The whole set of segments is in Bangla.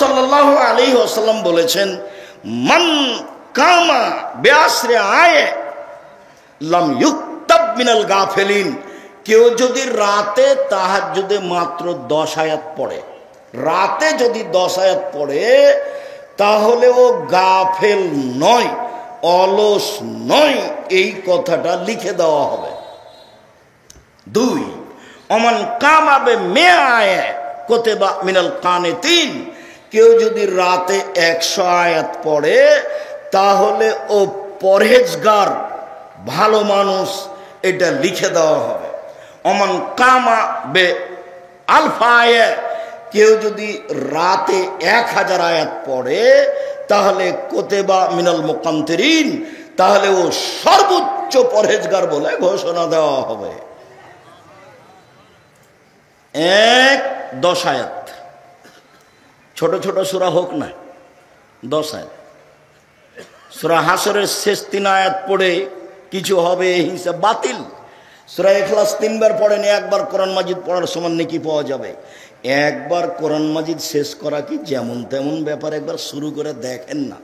সাল্লাল্লাহু আলাইহি ওয়াসাল্লাম বলেছেন, মান কামা বিআশরি আয়ে লাম ইউক্তাব মিনাল গাফিলিন। কেউ যদি রাতে তাহাজ্জুদে মাত্র 10 আয়াত পড়ে, রাতে যদি 10 আয়াত পড়ে, তাহলে ও গাফেল নয়, অলস নয়, এই কথাটা লিখে দেওয়া হবে। 2, অমান কামাবে মেআয়ে কুতিবা মিনাল কানিতিন। কেউ যদি রাতে 100 আয়াত পড়ে, তাহলে ও পরহেজগার, ভালো মানুষ, এটা লিখে দেওয়া হবে। অমান কামা বে আলফা আয়ে, কেউ যদি রাতে 1000 আয়াত পড়ে, তাহলে কুতিবা মিনাল মুকান্তিরিন, তাহলে ও সর্বোচ্চ পরহেজগার বলে ঘোষণা দেওয়া হবে। 10 আয়াত, ছোট ছোট সূরা হোক না, 10 আয়াত। সূরা হাসরের শেষ 3 আয়াত পড়ে কিছু হবে এই হিসাব বাতিল। সূরা ইখলাস 3 বার পড়েন, একবার কোরআন মাজিদ পড়ার সমান নেকি পাওয়া যাবে। একবার কোরআন মাজিদ শেষ করা কি যেমন তেমন ব্যাপার, একবার শুরু করে দেখেন না।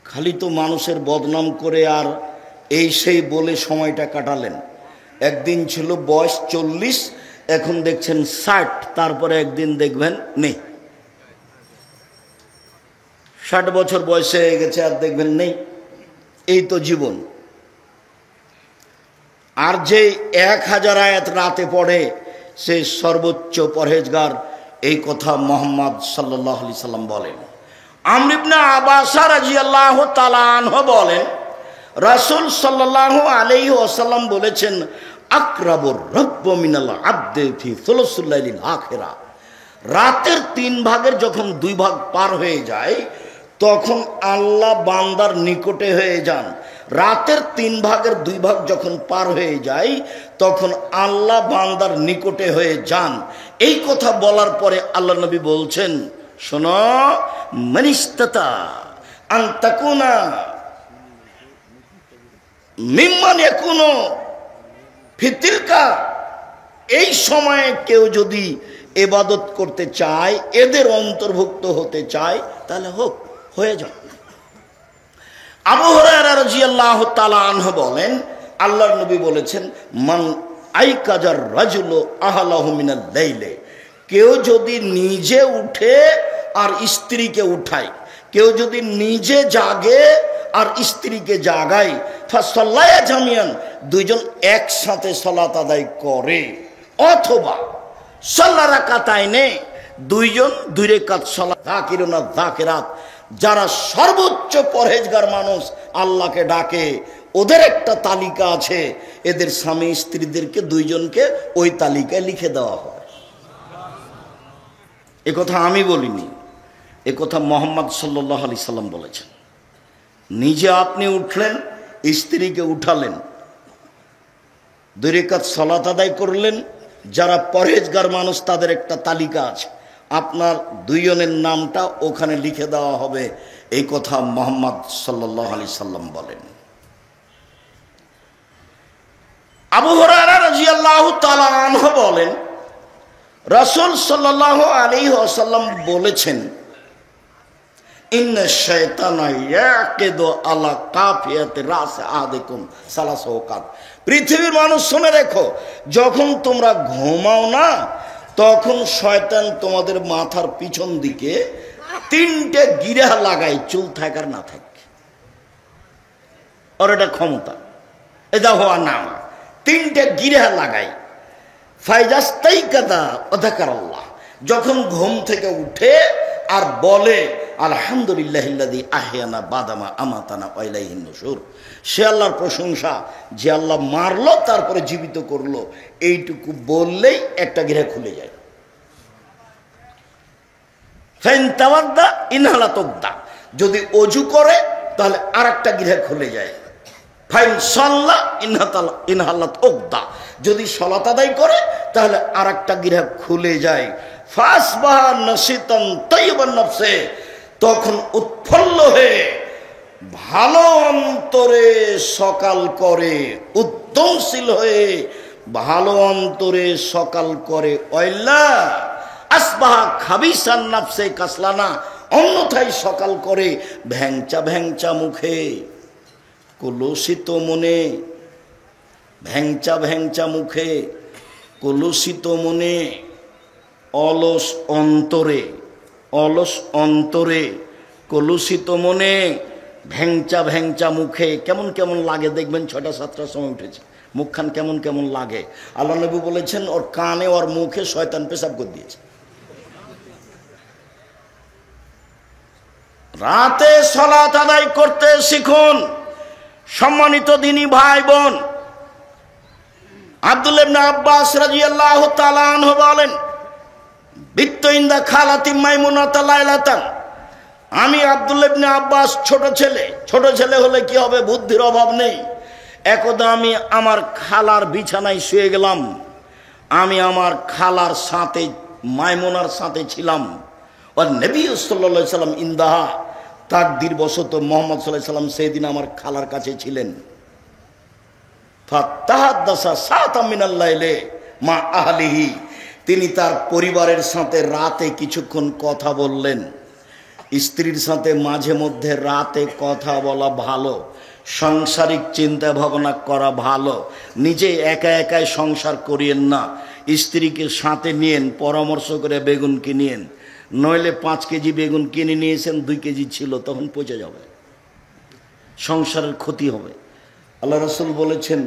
খালি তো মানুষের বদনাম করে আর এই সেই বলে সময়টা কাটালেন। একদিন ছিল বয়স 40, এখন দেখছেন 60, তারপরে একদিন দেখবেন নেই। 60 বছর বয়সে হয়ে গেছে আর দেখবেন নেই। এই তো জীবন। আর যে 1000 আয়াত রাতে পড়ে সে সর্বোচ্চ পরহেজগার, এই কথা মুহাম্মদ সাল্লাল্লাহু আলাইহি সাল্লাম বলেন। আমর ইবনে আবাসা রাদিয়াল্লাহু তাআলা আনহু বলেন, রাসূল সাল্লাল্লাহু আলাইহি ওয়াসাল্লাম বলেছেন, আকরাবুর রাব্বু মিনাল আবদি ফি সুলুসুল লাইলিল আখিরা। রাতের 3 ভাগের যখন 2 ভাগ পার হয়ে যায়, তখন আল্লাহ বান্দার নিকটে হয়ে যান। রাতের 3 ভাগের 2 ভাগ যখন পার হয়ে যায়, তখন আল্লাহ বান্দার নিকটে হয়ে যান। এই কথা বলার পরে আল্লাহ নবী বলছেন, শোনো, মানিস্তাতা আন তাকুনা মিম্মান ইয়াকুনু ফিতিলকা, এই সময়ে কেউ যদি ইবাদত করতে চায়, এদের অন্তর্ভুক্ত হতে চায়, তাহলে হোক, হয়ে যাক। আবু হুরায়রা রাদিয়াল্লাহু তাআলা আনহু বলেন, আল্লাহর নবী বলেছেন, মান আইকাজার রাজুলু আহলাহু মিনাল লাইলে, কেউ যদি নিজে উঠে আর স্ত্রীকে উঠায়, কেউ যদি নিজে জাগে আর স্ত্রীকে জাগায়, ফাসাল্লায়া জামিয়ান, দুইজন একসাথে সালাত আদায় করে, অথবা সাল্লা রাকাতাইনে, দুইজন 2 রাকাত সালাত, যাকিরুনা যাকিরাত, যারা সর্বোচ্চ পরহেজগার মানুষ আল্লাহকে ডাকে, ওদের একটা তালিকা আছে, এদের স্বামী স্ত্রীদেরকে 2 জনকে ওই তালিকায় লিখে দেওয়া হবে। এ কথা আমি বলিনি, এ কথা মুহাম্মদ সাল্লাল্লাহু আলাইহি সাল্লাম বলেছেন। নিজে আপনি উঠলেন, স্ত্রীকে উঠালেন, 2 রাকাত সালাত আদায় করলেন, যারা পরহেজগার মানুষ তাদের একটা তালিকা আছে, আপনার 2 জনের নামটা ওখানে লিখে দেওয়া হবে। এই কথা মুহাম্মদ সাল্লাল্লাহু আলাইহি সাল্লাম বলেন। আবু হুরায়রা রাদিয়াল্লাহু তাআলা আনহু বলেন, রাসূল সাল্লাল্লাহু আলাইহি ওয়াসাল্লাম বলেছেন, ইন্না শাইতানা ইয়াকিদু আলা কাফিয়াতি রাস আহাদিকুম সালাসা ওয়াকাত। পৃথিবীর মানুষ শুনে রেখো, যখন তোমরা ঘুমাও না, তখন শয়তান তোমাদের মাথার পিছন দিকে 3টে গিরা লাগায়, চুল থাকার না থাকে, আর এটা ক্ষমতা, এটা হওয়া না, 3টে গিরা লাগায়। ফাইজাস্তাইকাদা ওয়াযাকারাল্লাহ, যখন ঘুম থেকে উঠে আর বলে আলহামদুলিল্লাহিল্লাযী আহইয়ানা বাদামা আমাতানা ওয়া ইলাইহিন নুশুর, সে আল্লাহর প্রশংসা যে আল্লাহ মারলো তারপরে জীবিত করলো, এইটুকু বললেই একটা গিরা খুলে যায়। ফাইন তাওয়াদ্দা ইনহালাত উকদা, যদি অজু করে তাহলে আরেকটা গিরা খুলে যায়। ফাইন সাল্লা ইনহালাত উকদা, যদি সালাত আদায় করে তাহলে আরেকটা গিরা খুলে যায়। ফাসবাহা নাশিতান তাইয়িবান নফসে, তখন উৎফুল্ল হয়ে ভালো অন্তরে সকাল করে, উদ্যমশীল হয়ে ভালো অন্তরে সকাল করে। ওয়াইল্লা আসবাহা খাবিসান নাফসে কাসলানা, অন্যথায় সকাল করে ভ্যাংচা ভ্যাংচা মুখে, কলুষিত মনে, ভ্যাংচা ভ্যাংচা মুখে, কলুষিত মনে, অলস অন্তরে, অলস অন্তরে, কলুষিত মনে, ভ্যাংচা ভ্যাংচা মুখে। কেমন কেমন লাগে দেখবেন, 6টা-7টার সময় উঠেছে, মুখখান কেমন কেমন লাগে। আল্লাহ নবী বলেছেন ওর কানে ওর মুখে শয়তান পেশাব করে দিয়েছে। রাতে সালাত আদায় করতে শিখুন। সম্মানিত দিনী ভাই বোন, আব্দুল্লাহ ইবনে আব্বাস রাদিয়াল্লাহু তাআলা আনহু বলেন, বিত্তু ইনদা খালাতি মাইমুনাতা লাইলাতান, আমি আব্দুল্লাহ ইবনে আব্বাস ছোট ছেলে হলে কি হবে, বুদ্ধির অভাব নেই। একদা আমি আমার খালার বিছানায় শুয়ে গেলাম, আমি আমার খালার সাথে মাইমুনার সাথে ছিলাম। আর নবী সাল্লাল্লাহু আলাইহি সাল্লাম ইন্দাহা, তাকদীর বশত মুহাম্মদ সাল্লাল্লাহু আলাইহি সাল্লাম সেদিন আমার খালার কাছে ছিলেন। ফাতাহাদ্দাসা সাআতাম মিনাল লাইলি মা আহলিহি, তিনি তার পরিবারের সাথে রাতে কিছুক্ষণ কথা বললেন। স্ত্রীর সাথে মাঝে মধ্যে রাতে কথা বলা ভালো, সাংসারিক চিন্তা ভাবনা করা ভালো। নিজে একা একাই সংসার করিয়েন না, স্ত্রীকে সাথে নিয়েন, পরামর্শ করে বেগুন কিনিয়েন। নইলে 5 কেজি বেগুন কিনে নিয়েছেন, 2 কেজি ছিল, তখন পচে যাবে, সংসারের ক্ষতি হবে। আল্লাহ রাসূল বলেছেন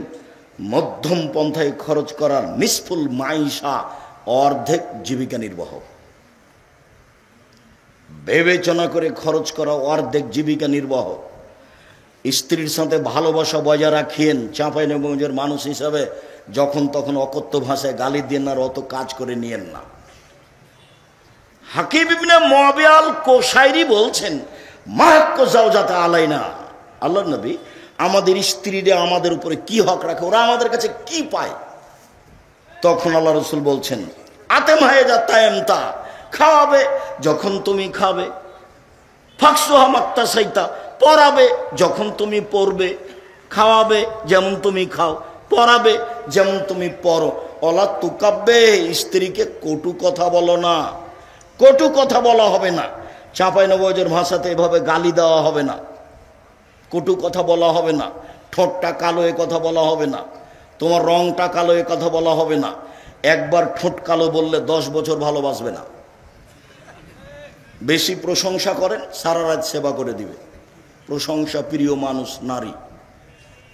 মধ্যম পন্থায় খরচ করা নিসফুল মাইশা, অর্ধেক জীবিকা নির্বাহ। বিবেচনা করে খরচ করা অর্ধেক জীবিকা নির্বাহ। স্ত্রীর সাথে ভালোবাসা বজায় রাখিয়েন। চাঁপাইনবাবগঞ্জের মানুষ হিসাবে যখন তখন অকথ্য ভাষায় গালি দিয়ে না, অত কাজ করে নিয়েন না। হাকিম ইবনে মুআবিয়াল কোশাইরি বলছেন, মাহাক্কু জাওজাতা আলাইনা, আল্লাহর নবী আমাদের স্ত্রীরা আমাদের উপরে কি হক রাখে, ওরা আমাদের কাছে কি পায়? তখন আল্লাহ রাসূল বলছেন, আতেম হায়জা তায়ামতা, খাওয়াবে যখন তুমি খাবে, ফাকসুহা মাক্তাসাইতা, পরাবে যখন তুমি পরবে, খাওয়াবে যেমন তুমি খাও, পরাবে যেমন তুমি পরো। অলা তুকাব্বে, স্ত্রীকে কটু কথা বলো না, কটু কথা বলা হবে না। চাঁপাইনবাবগঞ্জের ভাষাতে এভাবে গালি দেওয়া হবে না, কটু কথা বলা হবে না, ঠোঁটটা কালো এ কথা বলা হবে না, তোমার রংটা কালো এ কথা বলা হবে না। একবার ঠোঁট কালো বললে 10 বছর ভালোবাসবে না। বেশি প্রশংসা করেন, সারা রাত সেবা করে দিবে। প্রশংসা প্রিয় মানুষ নারী,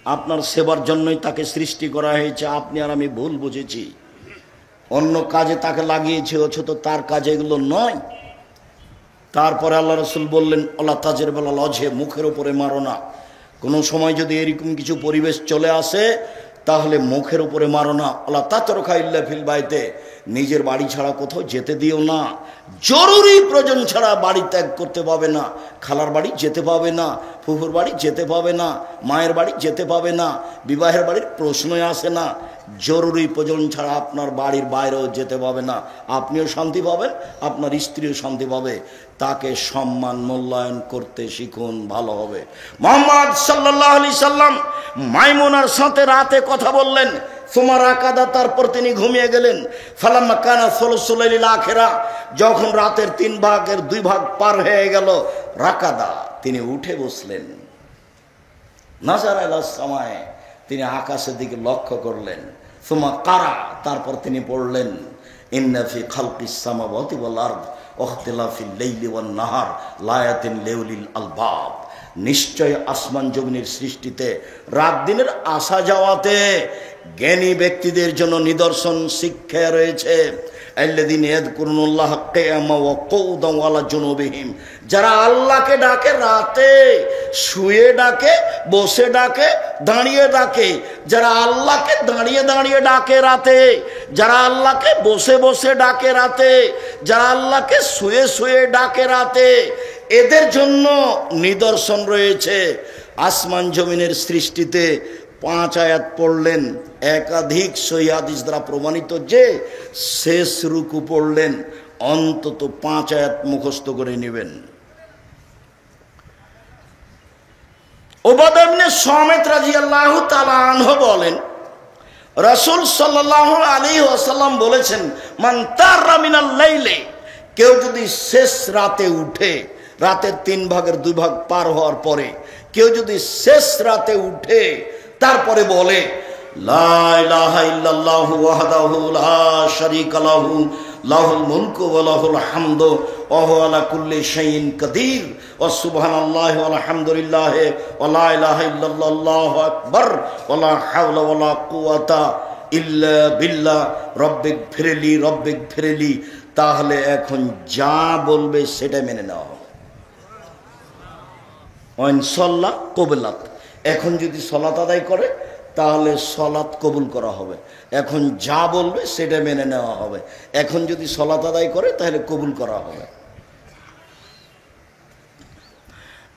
আপনার সেবার জন্যই তাকে সৃষ্টি করা হয়েছে। আপনি আর আমি ভুল বুঝেছি, অন্য কাজে তাকে লাগিয়েছে, অথচ তার কাজে এগুলো নয়। তারপরে আল্লাহ রাসূল বললেন, আল্লাহ তাজের বেলা লজে, মুখের উপরে মারো না। কোনো সময় যদি এরকম কিছু পরিবেশ চলে আসে তাহলে মুখের উপরে মারো না। আল্লাহ তাতরকা ইল্লা ফিল বাইতে, নিজের বাড়ি ছাড়া কোথাও যেতে দিও না। জরুরি প্রয়োজন ছাড়া বাড়ি ত্যাগ করতে পাবে না। খালার বাড়ি যেতে পাবে না, ফুফুর বাড়ি যেতে পাবে না, মায়ের বাড়ি যেতে পাবে না, বিবাহের বাড়ির প্রশ্নই আসে না। জরুরি প্রয়োজন ছাড়া আপনার বাড়ির বাইরেও যেতে পাবে না। আপনিও শান্তি পাবেন, আপনার স্ত্রীও শান্তি পাবে। তাকে সম্মান মূল্যায়ন করতে শিখুন, ভালো হবে। মুহাম্মদ সাল্লাল্লাহু আলাইহি সাল্লাম মাইমুনার সাথে রাতে কথা বললেন। সুমা রাকাদা, তারপর তিনি ঘুমিয়ে গেলেন। ফালাম্মা কানা সুলুসুল লাইলিল আখিরা, যখন রাতের 3 ভাগের 2 ভাগ পার হয়ে গেল, রাকাদা, তিনি উঠে বসলেন। নাজার আলাস সামায়ে, তিনি আকাশের দিকে লক্ষ্য করলেন। সুমা কারা, তারপর তিনি পড়লেন, ইন্না ফি খালকিস সামাওয়াতি ওয়াল আরদ ওয়াখতিলাফিল লাইলি ওয়ান নাহার লায়াতিন লিউলিল আলবাব, নিশ্চয় আসমান জমিনের সৃষ্টিতে, রাত দিনের আসা যাওয়াতে জ্ঞানী ব্যক্তিদের জন্য নিদর্শন, শিক্ষা রয়েছে। আল্লাযীনা ইয়াযকুরুনাল্লাহা কিয়ামান ওয়া কুউদান ওয়া আলা জুনুবিহিম, যারা আল্লাহকে ডাকে রাতে, শুয়ে ডাকে, বসে ডাকে, দাঁড়িয়ে ডাকে। যারা আল্লাহকে দাঁড়িয়ে দাঁড়িয়ে ডাকে রাতে, যারা আল্লাহকে বসে বসে ডাকে রাতে, যারা আল্লাহকে শুয়ে শুয়ে ডাকে রাতে, এদের জন্য নিদর্শন রয়েছে। আসমান জমিনের সৃষ্টিতে 5 আয়াত পড়লেন। একাধিক সহিহ হাদিস দ্বারা প্রমাণিত যে শেষ রুকু পড়লেন, অন্তত 5 আয়াত মুখস্থ করে নেবেন। উবাদা ইবনে সামিত রাদিয়াল্লাহু তাআলা আনহু বলেন, রাসূল সাল্লাল্লাহু আলাইহি ওয়াসাল্লাম বলেছেন, মান তারা মিনাল লাইলি, কেউ যদি শেষ রাতে উঠে, রাতের 3 ভাগের 2 ভাগ পার হওয়ার পরে কেউ যদি শেষ রাতে উঠে তারপরে বলে লা ইলাহা ইল্লাল্লাহু ওয়াহদাহু লা শারীকা লাহু লাহুল মুলকু ওয়া লাহুল হামদু ওয়া হুয়া আলা কুল্লি শাইইন কাদির ওয়া সুবহানাল্লাহি ওয়া আলহামদুলিল্লাহি ওয়া লা ইলাহা ইল্লাল্লাহু আল্লাহু আকবার ওয়া লা হাওলা ওয়া লা কুওয়াতা ইল্লা বিল্লাহ রব্বিক ফিরলি, তাহলে এখন যা বলবে সেটা মেনে নেওয়া হবে। ইনশাআল্লাহ কবুলাত, এখন যদি সালাত আদায় করে তাহলে সালাত কবুল করা হবে। এখন যা বলবে সেটা মেনে নেওয়া হবে। এখন যদি সালাত আদায় করে তাহলে কবুল করা হবে।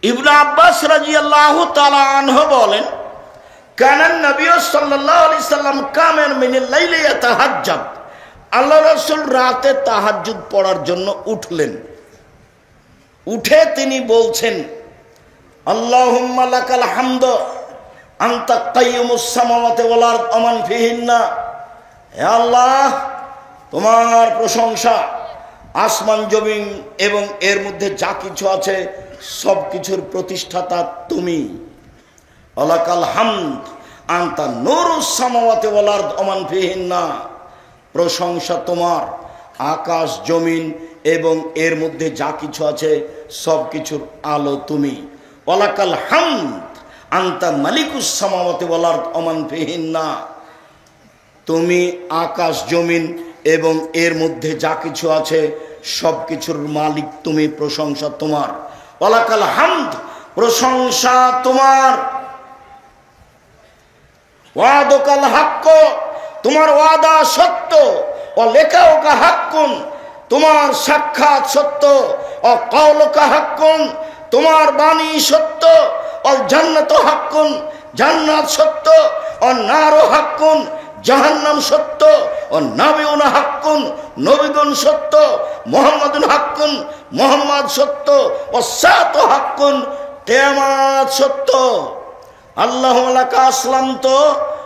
ইবনে আব্বাস রাদিয়াল্লাহু তাআলা আনহু বলেন, কানান নবী সাল্লাল্লাহু আলাইহি সাল্লাম কামেন মিনাল লাইলি ইয়াতাহাজ্জাদ, আল্লাহ রাসূল রাতে তাহাজ্জুদ পড়ার জন্য উঠলেন। উঠে তিনি বলছেন, আল্লাহুম্মা লাকাল হামদ আনতা কাইয়ুমুস সামাওয়াতি ওয়াল আরদ ওয়া মান ফিহিন্না, হে আল্লাহ তোমার প্রশংসা, আসমান জমিন এবং এর মধ্যে যা কিছু আছে সব কিছুর প্রতিষ্ঠাতা তুমি। ওয়ালাকাল হামদ আনতা নূরুস সামাওয়াতি ওয়াল আরদ ওয়া মান ফিহিন্না, প্রশংসা তোমার, আকাশ জমিন এবং এর মধ্যে যা কিছু আছে সব কিছুর আলো তুমি। ওয়ালাকাল হামদ আনতা মালিকুস সামাওয়াতি ওয়াল আরদ ওয়া মান ফিহিন্না, তুমি আকাশ জমিন এবং এর মধ্যে যা কিছু আছে সব কিছুর মালিক তুমি, প্রশংসা তোমার। ওয়ালাকাল হামদ, প্রশংসা তোমার। ওয়াদাকাল হক, তোমার ওয়াদা সত্য। ও লেখাওকা হাক্কুন, তোমার সাক্ষাৎ সত্য। ও কাওলুকা হাক্কুন, তোমার বাণী সত্য। ও জান্নাতু হাক্কুন, জান্নাত সত্য। ও নারু হাক্কুন, জাহান্নাম সত্য। ও নাবিউনা হাক্কুন, নবীগণ সত্য। মুহাম্মাদুন হাক্কুন, মুহাম্মদ সত্য। ও সাতু হাক্কুন, কিয়ামত সত্য। আল্লাহুম্মা লাকা আসলামতু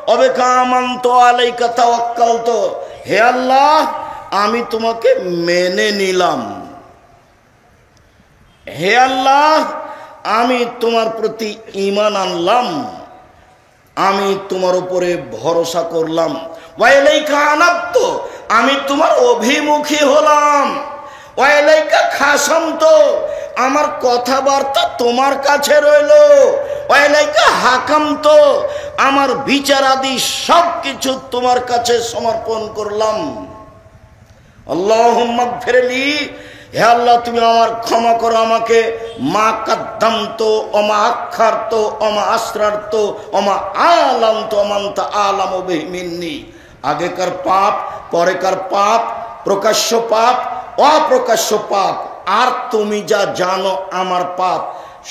ওয়া বিকা আমানতু আলাইকা তাওয়াক্কালতু, হে আল্লাহ আমি তোমাকে মেনে নিলাম। হে আল্লাহ আমি তোমার প্রতি ঈমান আনলাম, আমি তোমার উপরে ভরসা করলাম। ওয়া ইলাইকা আনাবতু, আমি তোমার অভিমুখী হলাম। ওয়া ইলাইকা খাসামতু, আমার কথাবার্তা তোমার কাছে রইল। ওয়া ইলাইকা হাকামতু, আমার বিচারাদি সব কিছু তোমার কাছে সমর্পণ করলাম। আল্লাহুম্মা গফিরলি, হে আল্লাহ তুমি আমার ক্ষমা করো আমাকে। মা কাদ্দামতু ওয়া মা আখারতু ওয়া মা আসরারতু ওয়া মা আলামতু ওয়া আনতা আলামু বিহি মিন্নি, আগেকার পাপ, পরেকার পাপ, প্রকাশ্য পাপ, অপ্রকাশ্য পাপ, আর তুমি যা জানো আমার পাপ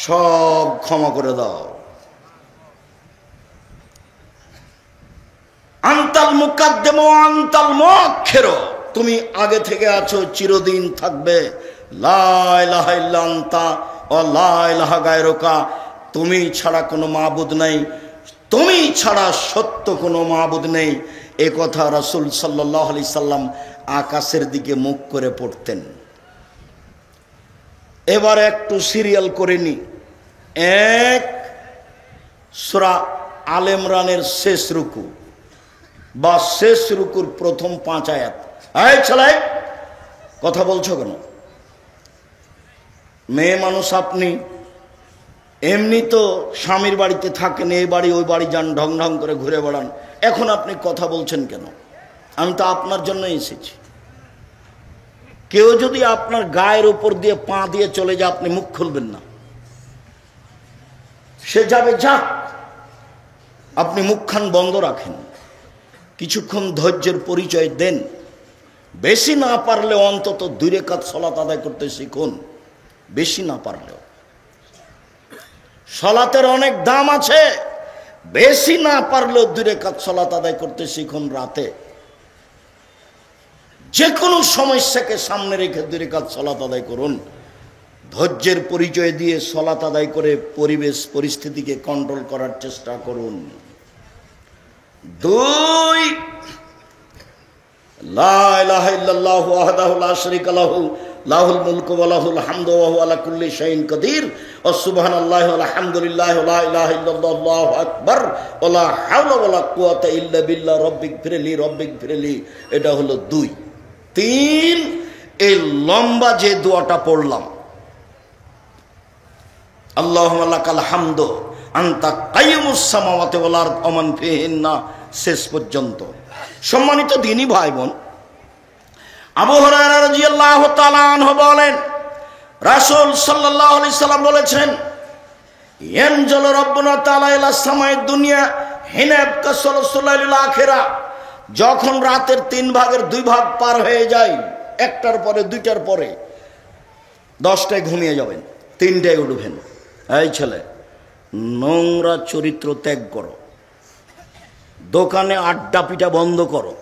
সব ক্ষমা করে দাও। আনতাল মুকাদ্দিম ওয়া আনতাল মুআখির, তুমি আগে থেকে আছো, চিরদিন থাকবে। লা ইলাহা ইল্লা আনতা ওয়া লা ইলাহা গায়রুকা, তুমি ছাড়া কোনো মাবুদ নেই, তুমি ছাড়া সত্য কোনো মাবুদ নেই। এ কথা রাসূল সাল্লাল্লাহু আলাইহি সাল্লাম আকাশের দিকে মুখ করে পড়তেন। এবার একটু সিরিয়াল করে নি। এক, সূরা আল ইমরানের শেষ রুকু বা শেষ রুকুর প্রথম 5 আয়াত। এই ছেলে কথা বলছো কেন? মেয়ে মানুষ আপনি, এমনি তো স্বামীর বাড়িতে থাকেন, এই বাড়ি ওই বাড়ি যান, ঢং ঢং করে ঘুরে বেড়ান, এখন আপনি কথা বলছেন কেন? আমি তো আপনার জন্য এসেছি। কেউ যদি আপনার গায়ের উপর দিয়ে পা দিয়ে চলে যায়, আপনি মুখ খুলবেন না। সে যাবে যাক, আপনি মুখখান বন্ধ রাখেন, কিছুক্ষণ ধৈর্যের পরিচয় দেন। বেশি না পারলে অন্তত 2 রাকাত সালাত আদায় করতে শিখুন, বেশি না পারলেও। সালাতের অনেক দাম আছে, বেশি না পারলেও 2 রাকাত সালাত আদায় করতে শিখুন। রাতে যে কোনো সমস্যাকে সামনে রেখে 2 রাকাত সালাত আদায় করুন। ধৈর্যের পরিচয় দিয়ে সালাত আদায় করে পরিবেশ পরিস্থিতিকে কন্ট্রোল করার চেষ্টা করুন। দুই, লা ইলাহা ইল্লাল্লাহু ওয়াহদাহু লা শারীকা লাহু লাহুল মুলকু ওয়া লাহুল হামদু ওয়া হুয়া আলা কুল্লি শাইইন কাদির ওয়া সুবহানাল্লাহি ওয়া আলহামদুলিল্লাহি ওয়া লা ইলাহা ইল্লাল্লাহু আল্লাহু আকবার ওয়া লা হাওলা ওয়া লা কুওয়াতা ইল্লা বিল্লাহ রব্বিগফিরলি। এটা হলো দুই। তিন, এই লম্বা যে দোয়াটা পড়লাম, আল্লাহুম্মা লাকাল হামদু আনতা কাইয়ুমুস সামাওয়াতি ওয়াল আরদ ওয়া মান ফিহিন্না, শেষ পর্যন্ত। সম্মানিত দ্বীনী ভাই বোন, আবু হুরায়রা রাদিয়াল্লাহু তাআলা আনহু বলেন, রাসূল সাল্লাল্লাহু আলাইহি সাল্লাম বলেছেন, ইয়ানজালু রাব্বুনা তাআলা ইলা সামাই দুনিয়া হিনা ইয়াবকা সুলুসুল আখিরা, যখন রাতের 3 ভাগের 2 ভাগ পার হয়ে যায়, 1টার পরে 2টার পরে 10টায় ঘুমিয়ে যাবেন, 3টায় উঠবেন। এই ছেলে, নোংরা চরিত্র ত্যাগ করো, দোকানে আড্ডা পিটা বন্ধ করো।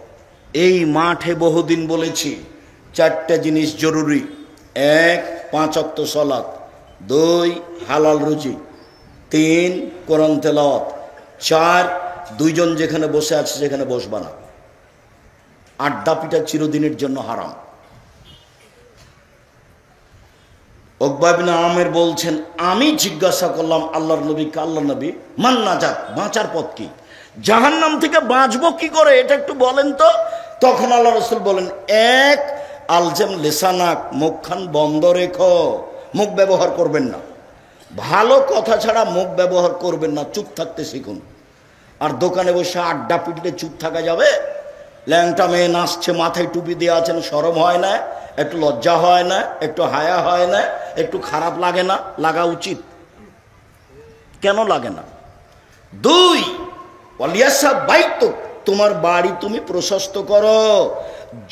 এই মাঠে বহুদিন বলেছি 4টা জিনিস জরুরি: 1, 5 ওয়াক্ত সালাত; 2, হালাল রুজি; 3, কোরআন তেলাওয়াত; 4, 2 জন যেখানে বসে আছে সেখানে বসবা না। আড্ডা পিটা চিরদিনের জন্য হারাম। উকবা ইবনে আমের বলছেন, আমি জিজ্ঞাসা করলাম আল্লাহর নবীকে, আল্লাহর নবী, মান নাজাত, বাঁচার পথ কি? জাহান্নাম থেকে বাঁচবো কি করে, এটা একটু বলেন তো। তখন আল্লাহ রাসূল বলেন, 1, আলজাম লিসানাক, মুখখান বন্ধ রেখো, মুখ ব্যবহার করবেন না। ভালো কথা ছাড়া মুখ ব্যবহার করবেন না, চুপ থাকতে শিখুন। আর দোকানে বসে আড্ডা পিটলে চুপ থাকা যাবে? ল্যাংটা মেয়ে নাচছে, মাথায় টুপি দিয়ে আছেন, শরম হয় না? একটু লজ্জা হয় না? একটু হায়া হয় না? একটু খারাপ লাগে না? লাগা উচিত। কেন লাগে না? 2, ওয়ালিয়াসা বাইতুক, তোমার বাড়ি তুমি প্রশস্ত করো,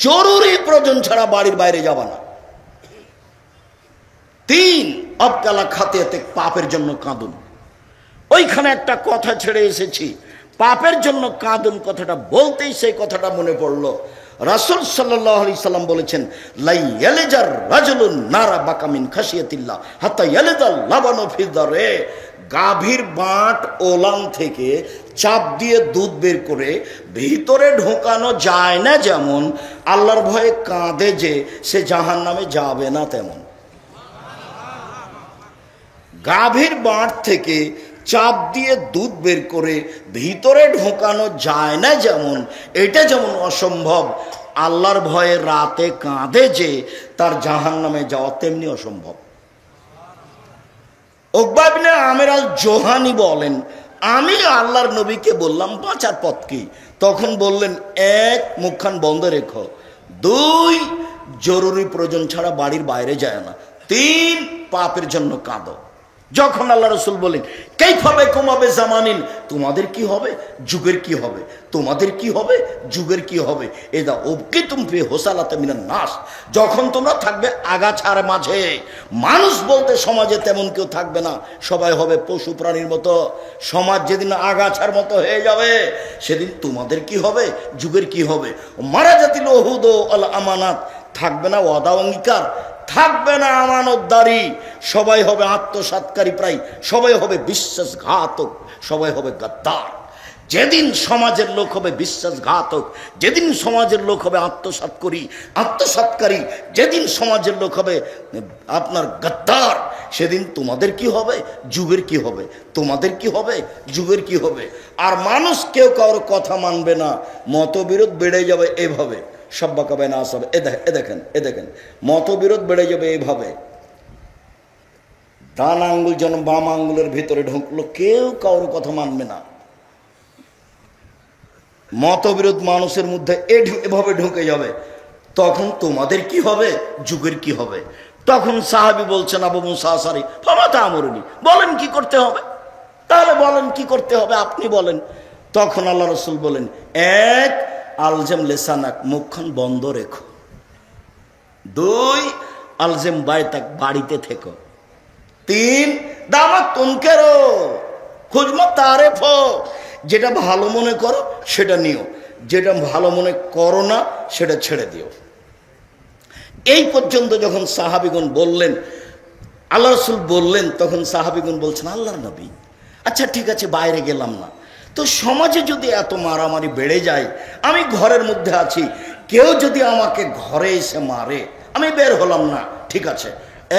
জরুরি প্রয়োজন ছাড়া বাড়ির বাইরে যাবা না। 3, আবকালা খাতিয়াতে, পাপের জন্য কাঁদুন। ওইখানে একটা কথা ছেড়ে এসেছি, পাপের জন্য কাঁদুন, কথাটা বলতেই সেই কথাটা মনে পড়লো। রাসূল সাল্লাল্লাহু আলাইহি সাল্লাম বলেছেন, লাই ইয়ালিজার রাজুলুন নারা বাকা মিন খাশিয়াতিল্লাহ হাত্তা ইয়ালিজাল লাবানু ফি দারে, গাভীর বাঁট ওলান থেকে চাপ দিয়ে দুধ বের করে ভিতরে ঢোকানো যায় না যেমন, আল্লাহর ভয়ে কাঁদে যে সে জাহান্নামে যাবে না তেমন। গাভীর বাঁট থেকে চাপ দিয়ে দুধ বের করে ভিতরে ঢোকানো যায় না যেমন, এটা যেমন অসম্ভব, আল্লাহর ভয়ে রাতে কাঁদে যে তার জাহান্নামে যাওয়া তেমনি অসম্ভব। উকবা ইবনে আমের আল জোহানি বলেন, আমি আল্লাহর নবীকে বললাম বাঁচার পথ কি? তখন বললেন, 1, মুখখান বন্ধ রেখো; 2, জরুরি প্রয়োজন ছাড়া বাড়ির বাইরে যায় না; 3, পাপের জন্য কাঁদো। যখন আল্লাহ রাসূল বলেন, কাইফা বিকুম আবে জামানিন, তোমাদের কি হবে, যুগের কি হবে, তোমাদের কি হবে, যুগের কি হবে, এদা উবকিতুম ফি হুসালাতি মিনান নাস, যখন তোমরা থাকবে আগাছার মাঝে, মানুষ বলতে সমাজে তেমন কেউ থাকবে না, সবাই হবে পশু প্রাণীর মতো। সমাজ যেদিন আগাছার মতো হয়ে যাবে, সেদিন তোমাদের কি হবে, যুগের কি হবে। মারাজাতিল উহুদ আল আমানাত, থাকবে না ওয়াদা অঙ্গীকার, থাকবে না আমানতদারি, সবাই হবে আত্মসাৎকারী, প্রায় সবাই হবে বিশ্বাসঘাতক, সবাই হবে গাদ্দার। যেদিন সমাজের লোক হবে বিশ্বাসঘাতক, যেদিন সমাজের লোক হবে আত্মসাৎকারী, যেদিন সমাজের লোক হবে আপনার গাদ্দার, সেদিন তোমাদের কি হবে, যুগের কি হবে, তোমাদের কি হবে, যুগের কি হবে। আর মানুষ কেউ কারোর কথা মানবে না, মতবিরোধ বেড়ে যাবে এভাবে, সব্বা কাবে না আসবে। এ দেখেন মতবিরোধ বেড়ে যাবে এইভাবে। ডান আঙ্গুল যেন বাম আঙ্গুলের ভিতরে ঢুকলো, কেউ কারোর কথা মানবে না। মতবিরোধ মানুষের মধ্যে এভাবে ঢুকে যাবে, তখন তোমাদের কি হবে, যুগের কি হবে। তখন সাহাবী বলছেন, আবু মুসা আশআরী, ফামা তা'মুরুনি, বলেন কি করতে হবে, তাহলে বলেন কি করতে হবে, আপনি বলেন। তখন আল্লাহ রাসূল বলেন, 1, আলজাম লিসানাক, মুখখান বন্ধ রেখো; 2, আলজাম বাইতাক, বাড়িতে থেকো; 3, দামাত তুনকেরো খুজমা তারেফ, যেটা ভালো মনে করো সেটা নিও, যেটা ভালো মনে করো না সেটা ছেড়ে দিও। এই পর্যন্ত যখন সাহাবীগণ বললেন, আল্লাহ রাসূল বললেন, তখন সাহাবীগণ বলছেন, আল্লাহর নবী, আচ্ছা ঠিক আছে বাইরে গেলাম না, তো সমাজে যদি এত মারামারি বেড়ে যায়, আমি ঘরের মধ্যে আছি, কেউ যদি আমাকে ঘরে এসে মারে, আমি বের হলাম না, ঠিক আছে,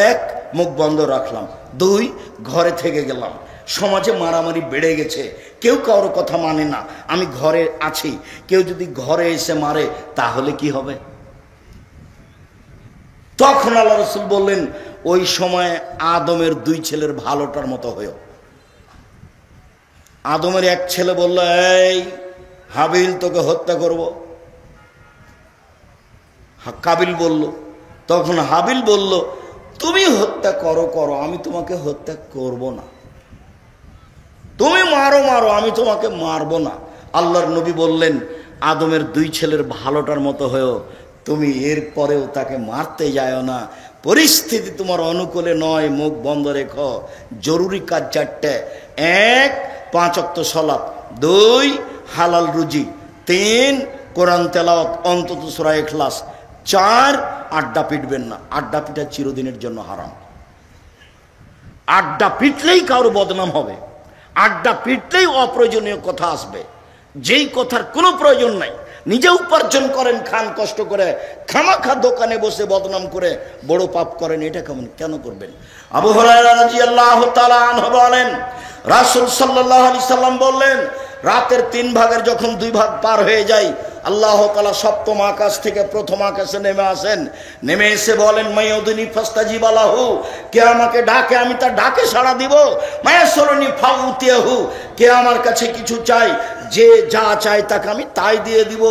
এক, মুখ বন্ধ রাখলাম, দুই, ঘরে থেকে গেলাম। সমাজে মারামারি বেড়ে গেছে, কেউ কারোর কথা মানে না, আমি ঘরে আছি, কেউ যদি ঘরে এসে মারে তাহলে কি হবে? তখন আল্লাহ রাসূল বললেন, ওই সময় আদমের দুই ছেলের ভালোটার মতো হয়েও। আদমের এক ছেলে বলল, এই হাবিল, তোকে হত্যা করব। কাবিল বলল, তখন হাবিল বলল, তুমি হত্যা করো, আমি তোমাকে হত্যা করব না। তুমি মারো, আমি তোমাকে মারবো না। আল্লাহর নবী বললেন, আদমের দুই ছেলের ভালোটার মতো হয়েও তুমি এর পরেও তাকে মারতে যাও না। পরিস্থিতি তোমার অনুকূলে নয়, মুখ বন্ধ রেখো। জরুরি কাজ চারটে: এক, 5 ওয়াক্ত সালাত; 2, হালাল রুজি; 3, কোরআন তেলাওয়াত, অন্তত সূরা ইখলাস; 4, আড্ডা পিটবেন না। আড্ডা পিটা চিরদিনের জন্য হারাম। আড্ডা পিটলেই কারো বদনাম হবে, আড্ডা পিটলেই অপ্রয়োজনীয় কথা আসবে, যেই কথার কোনো প্রয়োজন নাই। নিজে উপার্জন করেন, খান কষ্ট করে, খামাখা দোকানে বসে বদনাম করে বড় পাপ করেন, এটা কেন করবেন? আবু হুরায়রা রাদিয়াল্লাহু তাআলা আনহু বলেন, রাসূল সাল্লাল্লাহু আলাইহি সাল্লাম বললেন, রাতের 3 ভাগের যখন 2 ভাগ পার হয়ে যায়, আল্লাহ তাআলা সপ্তম আকাশ থেকে প্রথম আকাশে নেমে আসেন। নেমে এসে বলেন, মাইয়ুদনি ফাস্তাজিব লাহু, কে আমাকে ডাকে আমি তার ডাকে সাড়া দিব। মায়াসরনি ফাউতিয়াহু, কে আমার কাছে কিছু চাই, যে যা চায় তাকে আমি তাই দিয়ে দিব।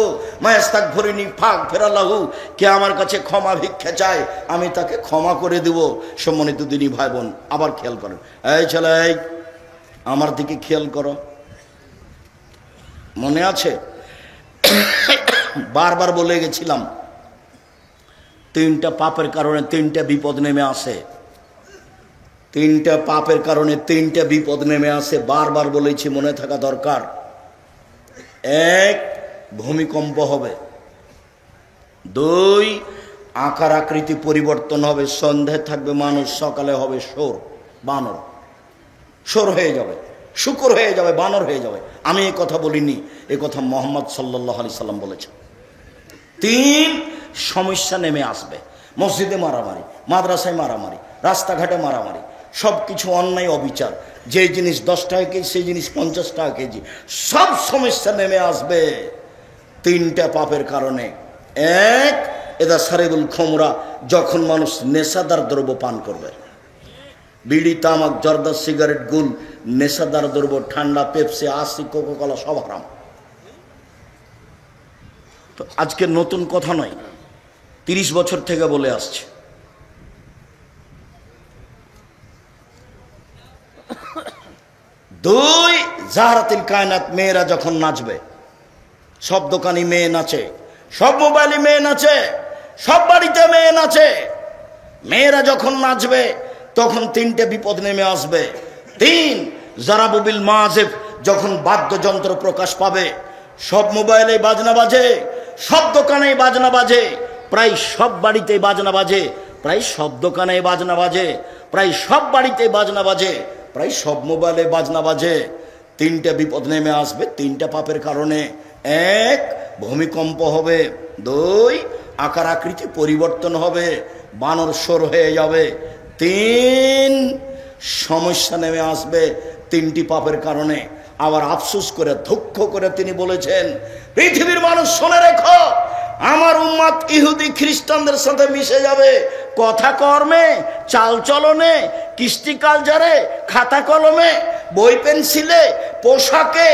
মায়াস্তাগফিরনি ফাগফিরা লাহু, কে আমার কাছে ক্ষমা ভিক্ষা চায় আমি তাকে ক্ষমা করে দিব। সম্মানিত দিনী ভাই বোন, আবার খেয়াল করেন, এই ছেলে, আমার দিকে খেয়াল করো। মনে আছে বারবার বলে গেছিলাম, 3টা পাপের কারণে 3টা বিপদ নেমে আসে। 3টা পাপের কারণে 3টা বিপদ নেমে আসে, বারবার বলেছি, মনে থাকা দরকার। 1, ভূমিকম্প হবে; 2, আকার আকৃতি পরিবর্তন হবে। সন্ধ্যায় থাকবে মানুষ, সকালে হবে সোর, বানর, সোর হয়ে যাবে, শুকর হয়ে যাবে, বানর হয়ে যাবে। আমি এই কথা বলিনি, এই কথা মুহাম্মদ সাল্লাল্লাহু আলাইহি সাল্লাম বলেছেন। 3 সমস্যা নেমে আসবে, মসজিদে মারামারি, মাদ্রাসায় মারামারি, রাস্তাঘাটে মারামারি, সব কিছু অন্যায় অবিচার, যে জিনিস 10 টাকা কেজি সেই জিনিস 50 টাকা কেজি, সব সমস্যা নেমে আসবে 3টা পাপের কারণে। 1, এদা সারিবুল খমরা, যখন মানুষ নেশাদার দ্রব্য পান করবে। বিড়ি, তামাক, জর্দা, সিগারেট, গুল, নেশাদার দ্রব্য, ঠান্ডা, পেপসি, আশি, কোকাকোলা সব হারাম। তো আজকে নতুন কথা নয়, 30 বছর থেকে বলে আসছে। 2, জাহরাতুল কায়নাত, মেয়েরা যখন নাচবে, সব দোকানি মেয়ে নাচে, সব মোবাইলে মেয়ে নাচে, সব বাড়িতে মেয়ে নাচে। মেয়েরা যখন নাচবে তখন 3টে বিপদ নেমে আসবে। 3, জারাবুবিল মাজিফ, যখন বাদ্যযন্ত্র প্রকাশ পাবে, সব মোবাইলে বাজনা বাজে, সব দোকানে বাজনা বাজে, প্রায় সব বাড়িতে বাজনা বাজে, প্রায় সব দোকানে বাজনা বাজে, প্রায় সব বাড়িতে বাজনা বাজে, প্রায় সব মোবাইলে বাজনা বাজে। 3টে বিপদ নেমে আসবে 3টা পাপের কারণে। 1, ভূমিকম্প হবে; 2, আকার আকৃতি পরিবর্তন হবে, বানর সোর হয়ে যাবে; 3, সমস্যা নেমে আসবে 3টি পাপের কারণে। আবার আফসোস করে, দুঃখ করে তিনি বলেছেন, পৃথিবীর মানুষ শুনে রেখো, আমার উম্মত ইহুদি খ্রিস্টানদের সাথে মিশে যাবে, কথা কর্মে, চাল চলনে, কৃষ্টি কালচারে, খাতা কলমে, বই পেন্সিলে, পোশাকে,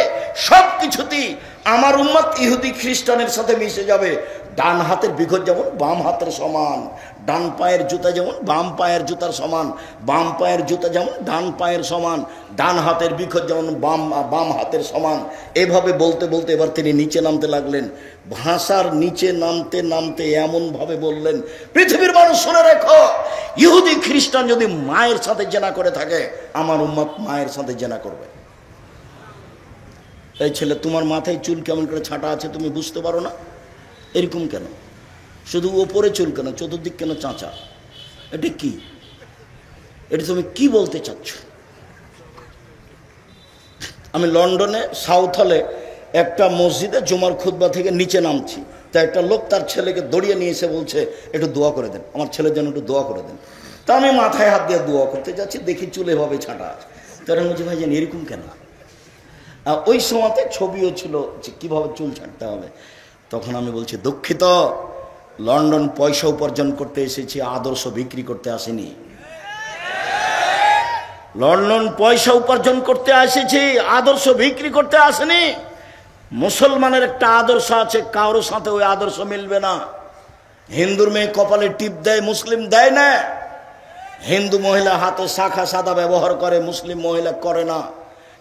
সব কিছুতেই আমার উম্মত ইহুদি খ্রিস্টানের সাথে মিশে যাবে। ডান হাতের বিঘত যেমন বাম হাতের সমান, ডান পায়ের জুতা যেমন বাম পায়ের জুতার সমান, বাম পায়ের জুতা যেমন ডান পায়ের সমান, ডান হাতের বিঘত যেমন বাম হাতের সমান। এভাবে বলতে বলতে এবার তিনি নিচে নামতে লাগলেন। ভাষার নিচে নামতে নামতে এমনভাবে বললেন, পৃথিবীর মানুষ শুনে রেখো, ইহুদি খ্রিস্টান যদি মায়ের সাথে জেনা করে থাকে, আমার উম্মত মায়ের সাথে জেনা করবে। এই ছেলে, তোমার মাথায় চুল কেমন করে ছাঁটা আছে তুমি বুঝতে পারো না? এরকম কেন? শুধু ওপরে চুল কেন, চতুর্দিক কেন চাঁচা? এটা কি? এটা তুমি কি বলতে চাচ্ছ? আমি লন্ডনে সাউথ হলে একটা মসজিদে জুমার খুতবা থেকে নিচে নামছি, তা একটা লোক তার ছেলেকে দড়িয়ে নিয়ে এসে বলছে একটু দোয়া করে দেন, আমার ছেলের জন্য একটু দোয়া করে দেন। তা আমি মাথায় হাত দিয়ে দোয়া করতে যাচ্ছি, দেখি চুল এভাবে ছাঁটা আছে। তারা বলছে ভাই জানি এরকম কেন? ওই সময়তে ছবিও ছিল যে কীভাবে চুল ছাঁটতে হবে। তখন আমি বলছি দুঃখিত, লন্ডন পয়সা উপার্জন করতে এসেছি, আদর্শ বিক্রি করতে আসেনি। লন্ডন পয়সা উপার্জন করতে এসেছি, আদর্শ বিক্রি করতে আসেনি। মুসলমানের একটা আদর্শ আছে, কারোর সাথে ওই আদর্শ মিলবে না। হিন্দুর মেয়ে কপালে টিপ দেয়, মুসলিম দেয় না। হিন্দু মহিলা হাতে শাখা সাদা ব্যবহার করে, মুসলিম মহিলা করে না।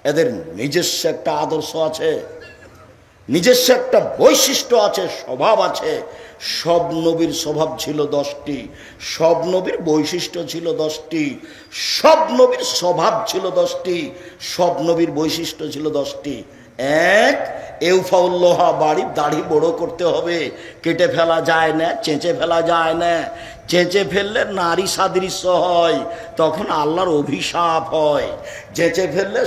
এদের নিজস্ব একটা আদর্শ আছে, নিজস্ব একটা বৈশিষ্ট্য আছে, স্বভাব আছে। সব নবীর স্বভাব ছিল 10টি, সব নবীর বৈশিষ্ট্য ছিল 10টি, সব নবীর স্বভাব ছিল 10টি, সব নবীর বৈশিষ্ট্য ছিল 10টি। এক, এউফাউল্লোহা, বাড়ির দাড়ি বড় করতে হবে, কেটে ফেলা যায় না, চেঁচে ফেলা যায় না। চেঁচে ফেললে নারী সাদৃশ্য হয়, তখন আল্লাহর অভিশাপ হয়। চেঁচে ফেললে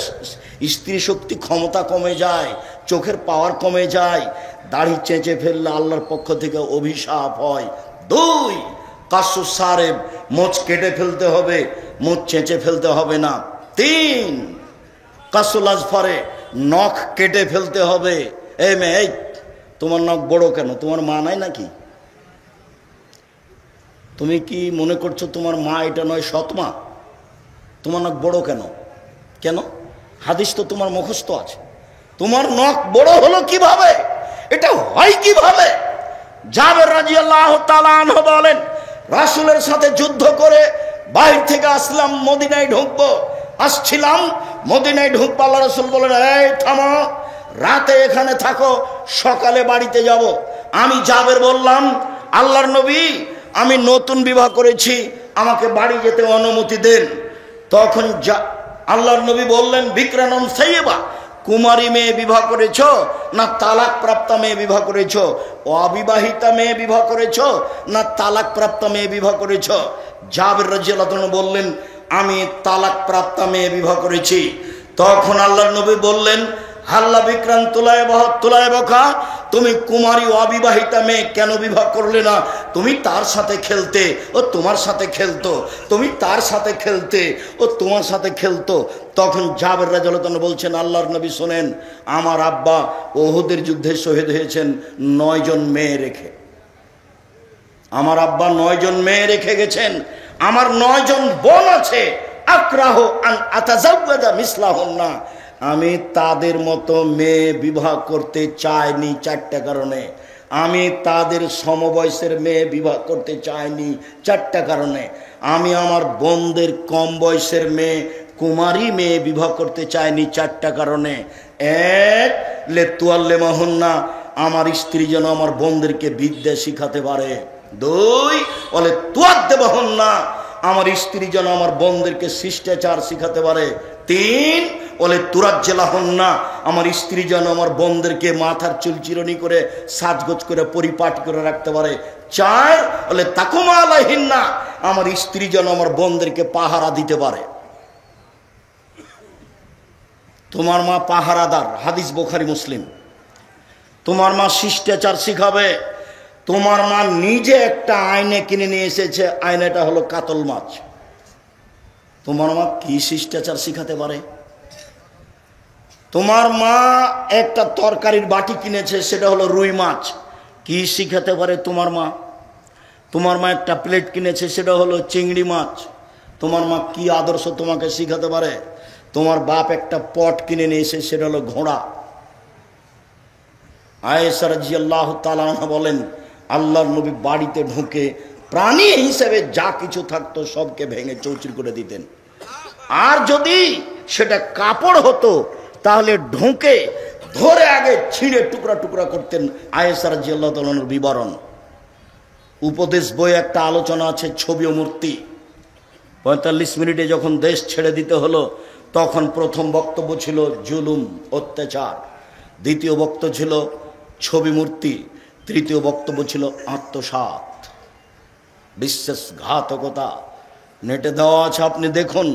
স্ত্রী শক্তি ক্ষমতা কমে যায়, চোখের পাওয়ার কমে যায়। দাড়ি চেঁচে ফেললে আল্লাহর পক্ষ থেকে অভিশাপ হয়। 2, কাসু সারেব, মোচ কেটে ফেলতে হবে, মোচ চেঁচে ফেলতে হবে না। 3, কাসুল আজফারে, নখ কেটে ফেলতে হবে। এই মেয়ে, এই তোমার নখ বড় কেন? তোমার মা নাই নাকি? তুমি কি মনে করছো তোমার মা এটা নয় সৎ মা? তোমার নখ বড় কেন? কেন? হাদিস তো তোমার মুখস্থ আছে। তোমার নখ বড় হলো কিভাবে? এটা হয় কিভাবে? জাবের রাদিয়াল্লাহু তাআলা আনহু বলেন, রাসূলের সাথে যুদ্ধ করে বাইরে থেকে আসলাম, মদিনায় ঢুকবো। আসছিলাম, মদিনায় ঢুকবো, আল্লাহ রাসূল বলেন এই থামো, রাতে এখানে থাকো, সকালে বাড়িতে যাব। আমি জাবের বললাম আল্লাহর নবী, আমি নতুন বিবাহ করেছি, আমাকে বাড়ি যেতে অনুমতি দেন। তখন আল্লাহর নবী বললেন বিকরানন সাইয়্যিবা, কুমারী মেয়ে বিবাহ করেছ না তালাক প্রাপ্তা মেয়ে বিবাহ করেছ? অবিবাহিতা মেয়ে বিবাহ করেছ না তালাক প্রাপ্তা মেয়ে বিবাহ করেছ? জাবের রাদিয়াল্লাহু আনহু বললেন আমি তালাক প্রাপ্তা মেয়ে বিবাহ করেছি। তখন আল্লাহর নবী বললেন হাল্লা বিক্রান তুলায় বখা, তুমি কুমারী অবিবাহিতা মেয়ে কেন বিবাহ করলে না? তুমি তার সাথে খেলতে, ও তোমার সাথে খেলতো, তুমি তার সাথে খেলতে, ও তোমার সাথে খেলতো। তখন জাবের রাদিয়াল্লাহু আনহু বলছেন আল্লাহর নবী শোনেন, আমার আব্বা উহুদের যুদ্ধে শহীদ হয়েছেন 9 জন মেয়ে রেখে। আমার আব্বা 9 জন মেয়ে রেখে গেছেন, আমার 9 জন বোন আছে। আক্রাহু আন আতাজাওয়াজা মিসলাহুন্না, আমি তাদের মতো মেয়ে বিবাহ করতে চাইনি 4টা কারণে। আমি তাদের সমবয়সের মেয়ে বিবাহ করতে চাইনি 4টা কারণে। আমি আমার বোনদের কম বয়সের মেয়ে, কুমারী মেয়ে বিবাহ করতে চাইনি 4টা কারণে। 1, লেতুয়াল্লেমাহুন্না, আমার স্ত্রী যেন আমার বোনদেরকে বিদ্যা শিখাতে পারে। 2, বলে তুয়াদ্দেবাহুন্না, আমার স্ত্রী যেন আমার বোনদেরকে শিষ্টাচার শিখাতে পারে। 3, বলে তুরাজ্জেলাহুন্না, আমার স্ত্রী যেন আমার বোনদেরকে মাথার চুল চিরনি করে সাজগোজ করে পরিপাটি করে রাখতে পারে। 4, বলে তাকুমা আলাইহিন্না, আমার স্ত্রী যেন আমার বোনদেরকে পাহারা দিতে পারে। তোমার মা পাহারাদার, হাদিস বুখারী মুসলিম। তোমার মা শিষ্টাচার শিখাবে। তোমার মা নিজে একটা আয়না কিনে নিয়ে এসেছে, আয়নাটা হলো কাতল মাছ। তোমার মা কি শিষ্টাচার শিখাতে পারে? তোমার মা একটা তরকারির বাটি কিনেছে, সেটা হলো রুই মাছ, কি শিখাতে পারে তোমার মা? তোমার মা একটা প্লেট কিনেছে, সেটা হলো চিংড়ি মাছ। তোমার মা কি আদর্শ তোমাকে শিখাতে পারে? তোমার বাপ একটা পট কিনে নিয়ে এসে, সেটা হলো ঘোড়া। আয়েশা রাদিয়াল্লাহু তাআলা আনহা বলেন আল্লাহর নবী বাড়িতে ঢুকে প্রাণী হিসেবে যা কিছু থাকতো সবকে ভেঙে চৌচির করে দিতেন। আর যদি সেটা কাপড় হতো তাহলে ঢুকে ধরে আগে ছিঁড়ে টুকরা টুকরা করতেন। আয়েশা রাদিয়াল্লাহু তাআলার বিবরণ। উপদেশ বইয়ে একটা আলোচনা আছে ছবি ও মূর্তি। 45 মিনিটে যখন দেশ ছেড়ে দিতে হলো, তখন প্রথম বক্তব্য ছিল জুলুম, অত্যাচার। দ্বিতীয় বক্তব্য ছিল ছবি মূর্তি। তৃতীয় বক্তব্য ছিল আত্মসাৎ, বিশ্বাসঘাতকতা। নেটে দেওয়া আছে, আপনি দেখুন।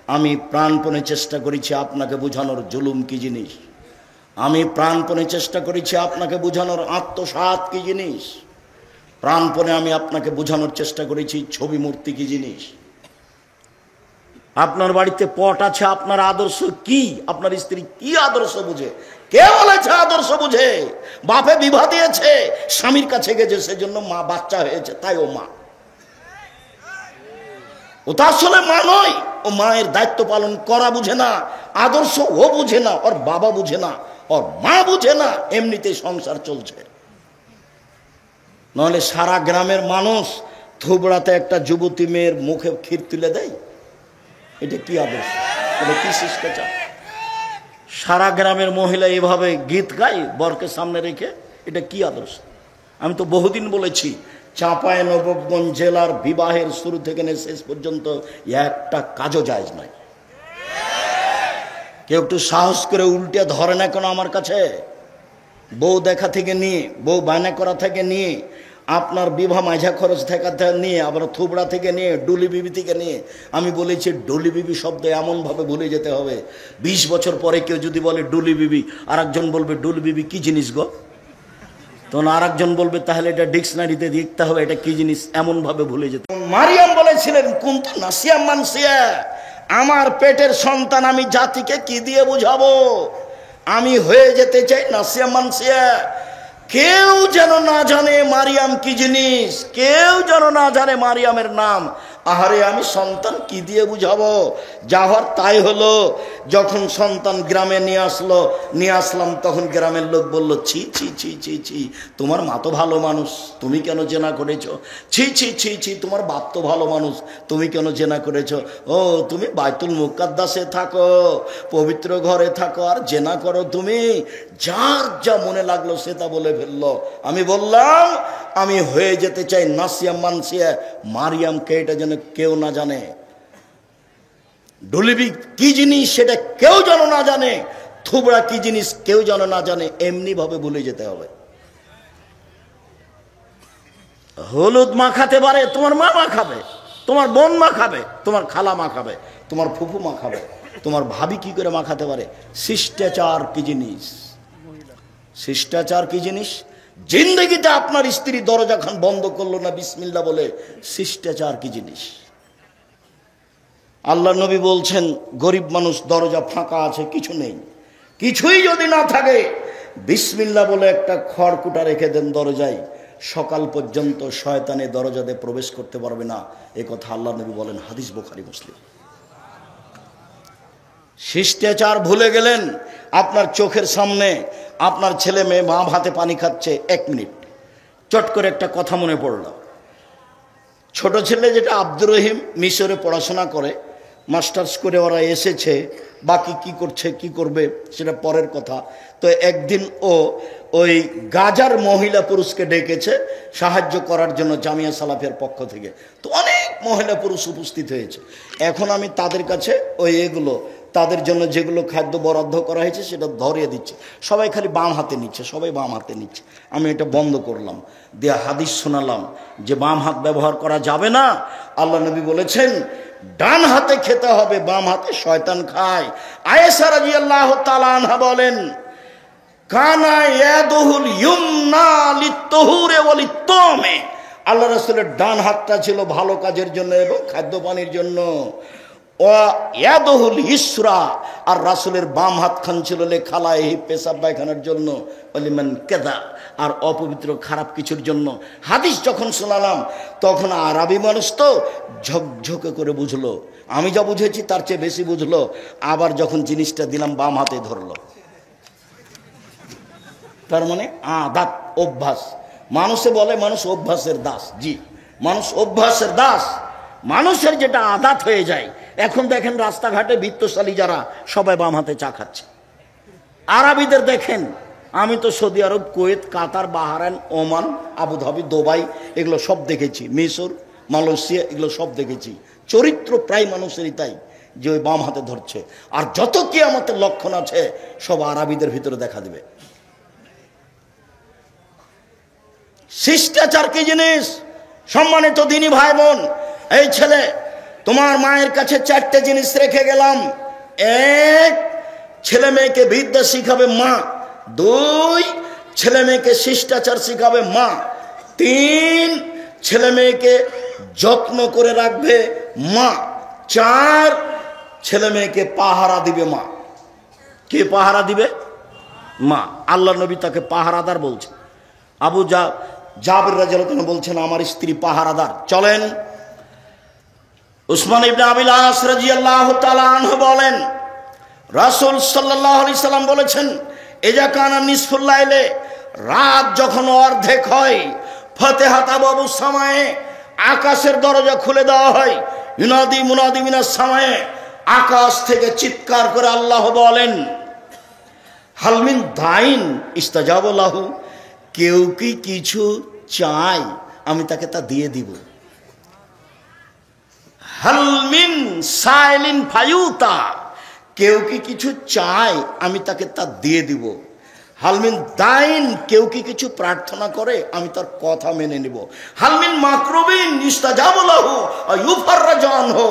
আমি প্রাণপণে চেষ্টা করেছি আপনাকে বোঝানোর জুলুম কি জিনিস, আমি প্রাণপণে চেষ্টা করেছি আপনাকে বোঝানোর আত্মসাৎ কি জিনিস, প্রাণপণে আমি আপনাকে বোঝানোর চেষ্টা করেছি ছবি মূর্তি কি জিনিস। আপনার বাড়িতে পট আছে, আপনার আদর্শ কি? আপনার স্ত্রী কি আদর্শ বুঝে? কে বলেছে আদর্শ বুঝে? বাপে বিবাহ দিয়েছে, স্বামীর কাছে গেছে, সেজন্য মা বাচ্চা হয়েছে, তাই ও মা। ও তো আসলে মা নয়, ও মায়ের দায়িত্ব পালন করা বুঝে না, আদর্শ ও বুঝে না, ওর বাবা বুঝে না, ওর মা বুঝে না, এমনিতেই সংসার চলছে। নাহলে সারা গ্রামের মানুষ থুবড়াতে একটা যুবতী মেয়ের মুখে ক্ষীর তুলে দেয়, এটা কি আদর্শ? এটা কি শিষ্টাচার? সারা গ্রামের মহিলা এভাবে গীত গায় বরকে সামনে রেখে, এটা কি আদর্শ? আমি তো বহুদিন বলেছি, চাঁপাইনবাবগঞ্জ জেলার বিবাহের শুরু থেকে শেষ পর্যন্ত একটা কাজও জায়েজ নয়। কেউ একটু সাহস করে উল্টে ধরে না কেন আমার কাছে? বউ দেখা থেকে নিয়ে, বউ বায়না করা থেকে নিয়ে, আপনার বিবাহ মাঝা খরচ থেকে নিয়ে, আবার থুবড়া থেকে নিয়ে, ডুলি বিবি থেকে নিয়ে, আমি বলেছি ডুলি বিবি শব্দ এমনভাবে ভুলে যেতে হবে, 20 বছর পরে কেউ যদি বলে ডুলি বিবি, আর একজন বলবে ডুলি বিবি কি জিনিস গো, তখন আর একজন বলবে তাহলে এটা ডিকশনারিতে দেখতে হবে এটা কি জিনিস, এমনভাবে ভুলে যেতে। মারিয়াম বলেছিলেন কুনতু নাসিয়াম মানসিয়া, আমার পেটের সন্তান আমি জাতিকে কি দিয়ে বুঝাবো? আমি হয়ে যেতে চাই নাসিয়া মানসিয়া। কেউ যেন না জানে মারিয়াম কি জিনিস, কেউ যেন না জানে মারিয়ামের নাম। আহারে আমি সন্তান কি দিয়ে বুঝাবো? যা হওয়ার তাই হলো। যখন সন্তান গ্রামে নিয়ে আসলাম, তখন গ্রামের লোক বলল, ছি ছি ছি ছি ছি, তোমার মা তো ভালো মানুষ, তুমি কেন জেনা করেছো? ছি ছি ছি ছি, তোমার বাপ তো ভালো মানুষ, তুমি কেন জেনা করেছো? ও তুমি বাইতুল মুকাদ্দাসে থাকো, পবিত্র ঘরে থাকো, আর জেনা করো তুমি? যার যা মনে লাগলো সে তা বলে ফেললো। আমি বললাম আমি হয়ে যেতে চাই নাসিয়া মানসিয়া, মারিয়ামকে এটা যেন কেউ না জানে। ডুলিবি কি জিনিস সেটা কেউ যেন না জানে, থুবড়া কি জিনিস কেউ যেন না জানে, এমনি ভাবে ভুলে যেতে হবে। হলুদ মাখাতে পারে তোমার মা মাখাবে, তোমার বোন মাখাবে, তোমার খালা মাখাবে, তোমার ফুফু মাখাবে, তোমার ভাবি কি করে মাখাতে পারে? শিষ্টাচার কি জিনিস? শিষ্টাচার কি জিনিস? জিন্দগিতে আপনার স্ত্রী দরজা খান বন্ধ করলো না বিসমিল্লাহ বলে, শিষ্টাচার কি জিনিস? আল্লাহ নবী বলছেন গরিব মানুষ দরজা ফাঁকা আছে, কিছু নেই, কিছুই যদি না থাকে বিসমিল্লাহ বলে একটা খড়কুটা রেখে দেন দরজায়, সকাল পর্যন্ত শয়তানে দরজাতে প্রবেশ করতে পারবে না। এ কথা আল্লাহ নবী বলেন, হাদিস বুখারী মুসলিম। শিষ্টাচার ভুলে গেলেন। আপনার চোখের সামনে আপনার ছেলে মেয়ে বাম হাতে পানি খাচ্ছে, 1 মিনিট চট করে একটা কথা মনে পড়ল। ছোট ছেলে যেটা আব্দুর রহিম মিশরে পড়াশোনা করে, মাস্টার্স করে ওরা এসেছে, বাকি কি করছে কি করবে সেটা পরের কথা। তো একদিন ও ওই গাজার মহিলা পুরুষকে ডেকেছে সাহায্য করার জন্য জামিয়া সালাফিয়ার পক্ষ থেকে। তো অনেক মহিলা পুরুষ উপস্থিত হয়েছে। এখন আমি তাদের কাছে ওই এগুলো তাদের জন্য যেগুলো খাদ্য বরাদ্দ করা হয়েছে সেটা ধরিয়ে দিচ্ছে। সবাই খালি বাম হাতে নিচ্ছে, সবাই বাম হাতে নিচ্ছে। আমি এটা বন্ধ করলাম, দিয়ে হাদিস শোনালাম যে বাম হাত ব্যবহার করা যাবে না। আল্লাহ নবী বলেছেন ডান হাতে খেতে হবে, বাম হাতে শয়তান খায়। আয়েশা রাদিয়াল্লাহু তাআলা আনহা বলেন, কানা ইয়াদুহুল ইয়ুমনা লিত-তুহুরি ওয়া লিত-তামে, আল্লাহ রাসূলের ডান হাতটা ছিল ভালো কাজের জন্য এবং খাদ্য পানির জন্য। ও ইয়াদুহুল ইসরা, আর রাসূলের বাম হাত খান ছিল লেখালাহি পেশাব পায়খানার জন্য, ওয়ালিমান কাযা, আর অপবিত্র খারাপ কিছুর জন্য। হাদিস যখন শোনালাম তখন আরবি মানুষ তো ঝকঝকে করে বুঝলো, আমি যা বুঝেছি তার চেয়ে বেশি বুঝলো। আবার যখন জিনিসটা দিলাম বাম হাতে ধরলো। তার মানে আদাত, অভ্যাস। মানুষে বলে মানুষ অভ্যাসের দাস। জি, মানুষ অভ্যাসের দাস। মানুষের যেটা আদাত হয়ে যায়। এখন দেখেন রাস্তাঘাটে বিত্তশালী যারা সবাই বাম হাতে চা খাচ্ছে। আরবিদের দেখেন, আমি তো সৌদি আরব, কুয়েত, কাতার, বাহরাইন, ওমান, আবুধাবি, দুবাই এগুলো সব দেখেছি, মিশর, মালয়েশিয়া এগুলো সব দেখেছি। চরিত্র প্রায় মানুষেরই তাই, যে ওই বাম হাতে ধরছে। আর যত কিয়ামতের লক্ষণ আছে সব আরবিদের ভিতরে দেখা দেবে। শিষ্টাচার কি জিনিস? সম্মানিত দিনী ভাই বোন, এই ছেলে তোমার মায়ের কাছে 4টে জিনিস রেখে গেলাম। 1, ছেলে মেয়েকে বিদ্যা শিখাবে মা। 2, ছেলে মেয়েকে শিষ্টাচার শিখাবে মা। 3, ছেলে মেয়েকে যত্ন করে রাখবে মা। 4, ছেলে মেয়েকে পাহারা দিবে মা। কে পাহারা দিবে? মা। আল্লাহ নবী তাকে পাহারাদার বলছে। আবু জাবের রাদিয়াল্লাহু আনহু বলছেন আমার স্ত্রী পাহারাদার। চলেন উসমান ইবনে আবিল আস রাদিয়াল্লাহু তাআলা আনহু বলেন রাসূল সাল্লাল্লাহু আলাইহি সাল্লাম বলেছেন ইজা কানা নিসফুল লাইলে, রাত যখন অর্ধেক হয়, ফাতিহাত আবওয়াবুস সামায়ে, আকাশের দরজা খুলে দেওয়া হয়। ইউনাদি মুনাদি মিনাস সামায়ে, আকাশ থেকে চিৎকার করে আল্লাহ বলেন হালমিন দাইন ইস্তাজাব লাহু, কেউ কি কিছু চায় আমি তাকে তা দিয়ে দিব। হালমিন সাইলিন ফায়ুতা, কেউ কি কিছু চায় আমি তাকে তা দিয়ে দিব। হালমিন দাইন, কেউ কি কিছু প্রার্থনা করে আমি তার কথা মেনে নিব। হালমিন মাকরুবিন ইস্তাজাব লাহু ইউফাররাজু আনহু,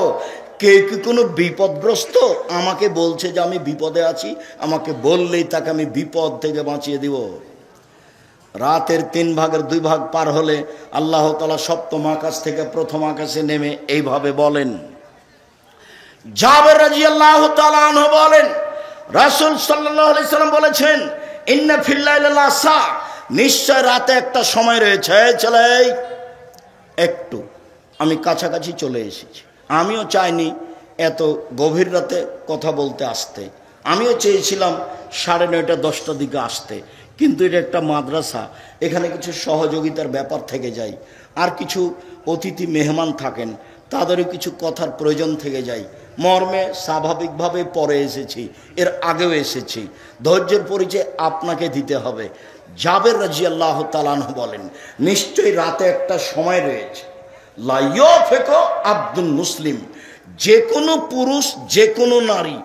কেউ কি কোনো বিপদগ্রস্ত আমাকে বলছে যে আমি বিপদে আছি, আমাকে বললেই তাকে আমি বিপদ থেকে বাঁচিয়ে দিব। রাতের 3 ভাগের 2 ভাগ পার হলে আল্লাহ তাআলা সপ্তম আকাশ থেকে প্রথম আকাশে নেমে এইভাবে বলেন। জাবের রাদিয়াল্লাহু তাআলা আনহু বলেন রাসূল সাল্লাল্লাহু আলাইহি সাল্লাম বলেছেন ইন্না ফিল লাইলি লাসা, নিশ্চয় রাতে একটা সময় রয়েছে। চলে একটু আমি কাছাকাছি চলে এসেছি। আমিও চাইনি এত গভীর রাতে কথা বলতে আসতে, আমিও চেয়েছিলাম 9:30 10টার দিকে আসতে, কিন্তু এটা একটা মাদ্রাসা, এখানে কিছু সহযোগিতার ব্যাপার থেকে যায়, আর কিছু অতিথি মেহমান থাকেন, তাদেরও কিছু কথার প্রয়োজন থেকে যায়। মর্মে স্বাভাবিকভাবে পরে এসেছি, এর আগেও এসেছি, ধৈর্যের পরিচয় আপনাকে দিতে হবে। জাবের রাদিয়াল্লাহু তাআলা আনহু বলেন নিশ্চয়ই রাতে একটা সময় রয়েছে, লা ইয়াফিকু আব্দুল মুসলিম, যে কোনো পুরুষ যে কোনো নারী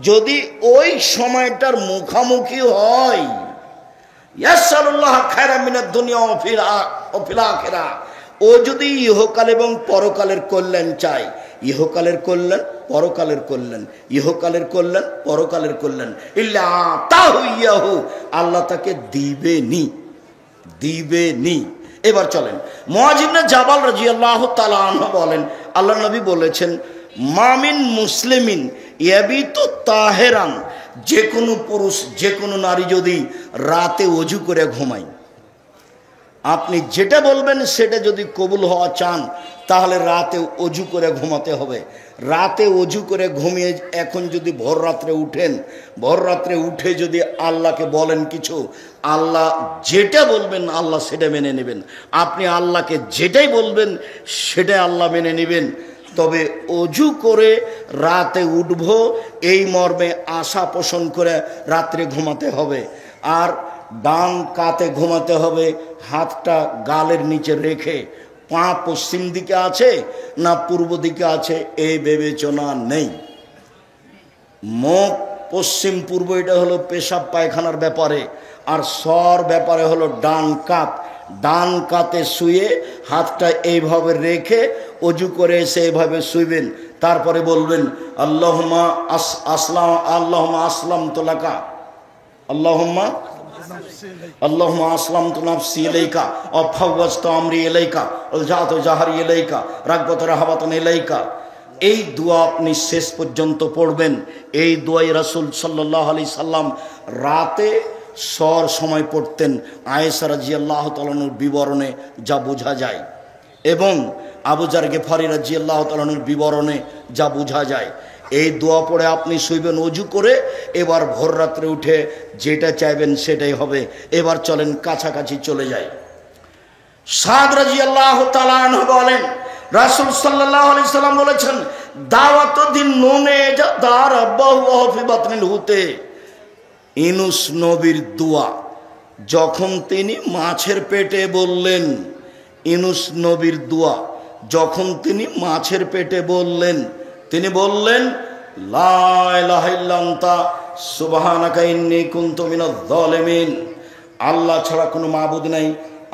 যদি ওই সময়টার মুখামুখি হয়, ইয়াসআলুল্লাহ খায়রা মিনাদ দুনিয়া ওয়া ফিল আখিরাহ, ও যদি ইহকাল এবং পরকালের কল্যাণ চায়, ইহকালের কল্যাণ পরকালের কল্যাণ, ইহকালের কল্যাণ পরকালের কল্যাণ, ইল্লা আতাহু ইয়াহু, আল্লাহ তাকে দিবেনি। এবার চলেন মুআয ইবনে জাবাল রাদিয়াল্লাহু তাআলা আনহু বলেন আল্লাহ নবী বলেছেন মামিন মুসলিমিন ইয়াবিতু তাহেরান, যে কোনো পুরুষ যে কোনো নারী যদি রাতে ওযু করে ঘুমায়, আপনি যেটা বলবেন সেটা যদি কবুল হওয়া চান তাহলে রাতে ওযু করে ঘুমাতে হবে। রাতে ওযু করে ঘুমিয়ে এখন যদি ভোর রাত্রে উঠেন, ভোর রাত্রে উঠে যদি আল্লাহকে বলেন কিছু, আল্লাহ যেটা বলবেন আল্লাহ সেটা মেনে নেবেন। আপনি আল্লাহকে যেটাই বলবেন সেটাই আল্লাহ মেনে নেবেন। তবে ওযু করে রাতে উঠব এই মর্মে আশা পোষণ করে রাত্রে ঘুমাতে হবে। আর ডান কাতে ঘুমাতে হবে, হাতটা গালের নিচে রেখে। পা পশ্চিম দিকে আছে না পূর্ব দিকে আছে এই বিবেচনা নেই। মুখ পশ্চিম পূর্ব এটা হলো পেশাব পায়খানার ব্যাপারে, আর সর ব্যাপারে হলো ডান কাত। ডান কাতে শুয়ে হাতটা এইভাবে রেখে ওযু করে এসে এইভাবে শুইবেন। তারপরে বলবেন আল্লাহুম্মা আসলামতু লাকা, আল্লাহুম্মা আসলামতু নাফসি ইলাইকা ওয়া ফাওয়াজতু আমরি ইলাইকা ওয়া জাতু জাহরি ইলাইকা রাগবাত রাহাবাতান ইলাইকা। এই দোয়া আপনি শেষ পর্যন্ত পড়বেন। এই দোয়াই রাসূল সাল্লাল্লাহু আলাইহি সাল্লাম রাতে সর সময় পড়তেন, আয়েশা রাদিয়াল্লাহু তাআলা আনহার বিবরণে যা বোঝা যায়, এবং আবু যার গিফারি রাদিয়াল্লাহু তাআলা আনহুর বিবরণে যা বোঝা যায়। এই দোয়া পড়ে আপনি শুইবেন ওযু করে। এবার ভোর রাত্রে উঠে যেটা চাইবেন সেটাই হবে। এবার চলেন কাছাকাছি চলে যাই। সাদ রাদিয়াল্লাহু তাআলা আনহু বলেন রাসূল সাল্লাল্লাহু আলাইহি সাল্লাম বলেছেন দাওয়াত দিন নুনে দার আব্বাহু ফি বাতনিল হুতে, ইউনূস নবীর দোয়া যখন তিনি মাছের পেটে বললেন, ইউনূস নবীর দোয়া যখন তিনি মাছের পেটে বললেন, তিনি বললেন লা ইলাহা ইল্লা আনতা সুবহানাকা ইন্নী কুনতু মিনাজ জালিমিন, আল্লাহ ছাড়া কোনো মাবুদ নাই,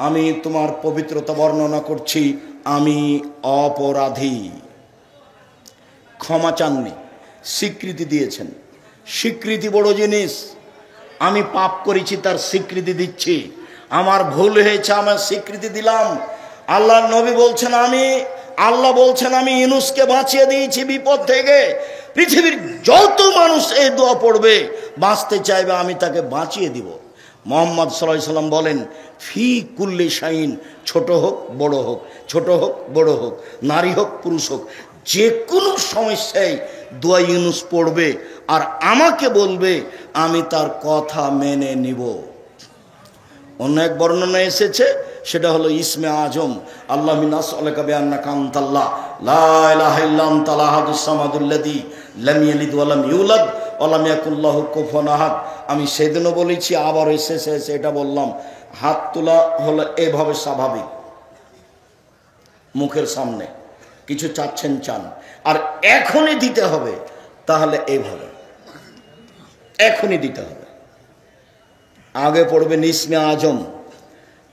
আমি তোমার পবিত্রতা বর্ণনা করছি, আমি অপরাধী। ক্ষমা চাননি, স্বীকৃতি দিয়েছেন। স্বীকৃতি বড় জিনিস। আমি পাপ করেছি, তার স্বীকৃতি দিচ্ছি। আমার ভুল হয়েছে, আমার স্বীকৃতি দিলাম। আল্লাহর নবী বলছেন, আল্লাহ বলছেন আমি ইউনূসকে বাঁচিয়ে দিয়েছি বিপদ থেকে। পৃথিবীর যত মানুষ এই দোয়া পড়বে, বাঁচতে চাইবে, আমি তাকে বাঁচিয়ে দিব। মুহাম্মদ সাল্লাল্লাহু আলাইহি সাল্লাম বলেন, ফি কুল্লি শাইন, ছোট হোক বড় হোক, ছোট হোক বড় হোক, নারী হোক পুরুষ হোক, যে কোনো সমস্যায় দোয়া ইউনূস পড়বে আর আমাকে বলবে, আমি তার কথা মেনে নিব। অন্য এক বর্ণনা এসেছে, সেটা হলো ইসমে আজম, আল্লাহ মিনাস আলাকা বিআন্নাকা আনতাল্লাহ লা ইলাহা ইল্লা আনতাল আহাদুস সামাদুল্লাযী লাম ইয়ালিদ ওয়া লাম ইউলাদ ওয়া লাম ইয়াকুল লাহু কুফুয়ান আহাদ। আমি সেদিনও বলেছি, আবার এসেছে এটা বললাম। হাত তোলা হলো এভাবে স্বাভাবিক, মুখের সামনে কিছু চাচ্ছেন চান, আর এখনই দিতে হবে, তাহলে এইভাবে এখনই দিতে হবে। আগে পড়বেন ইসমে আজম,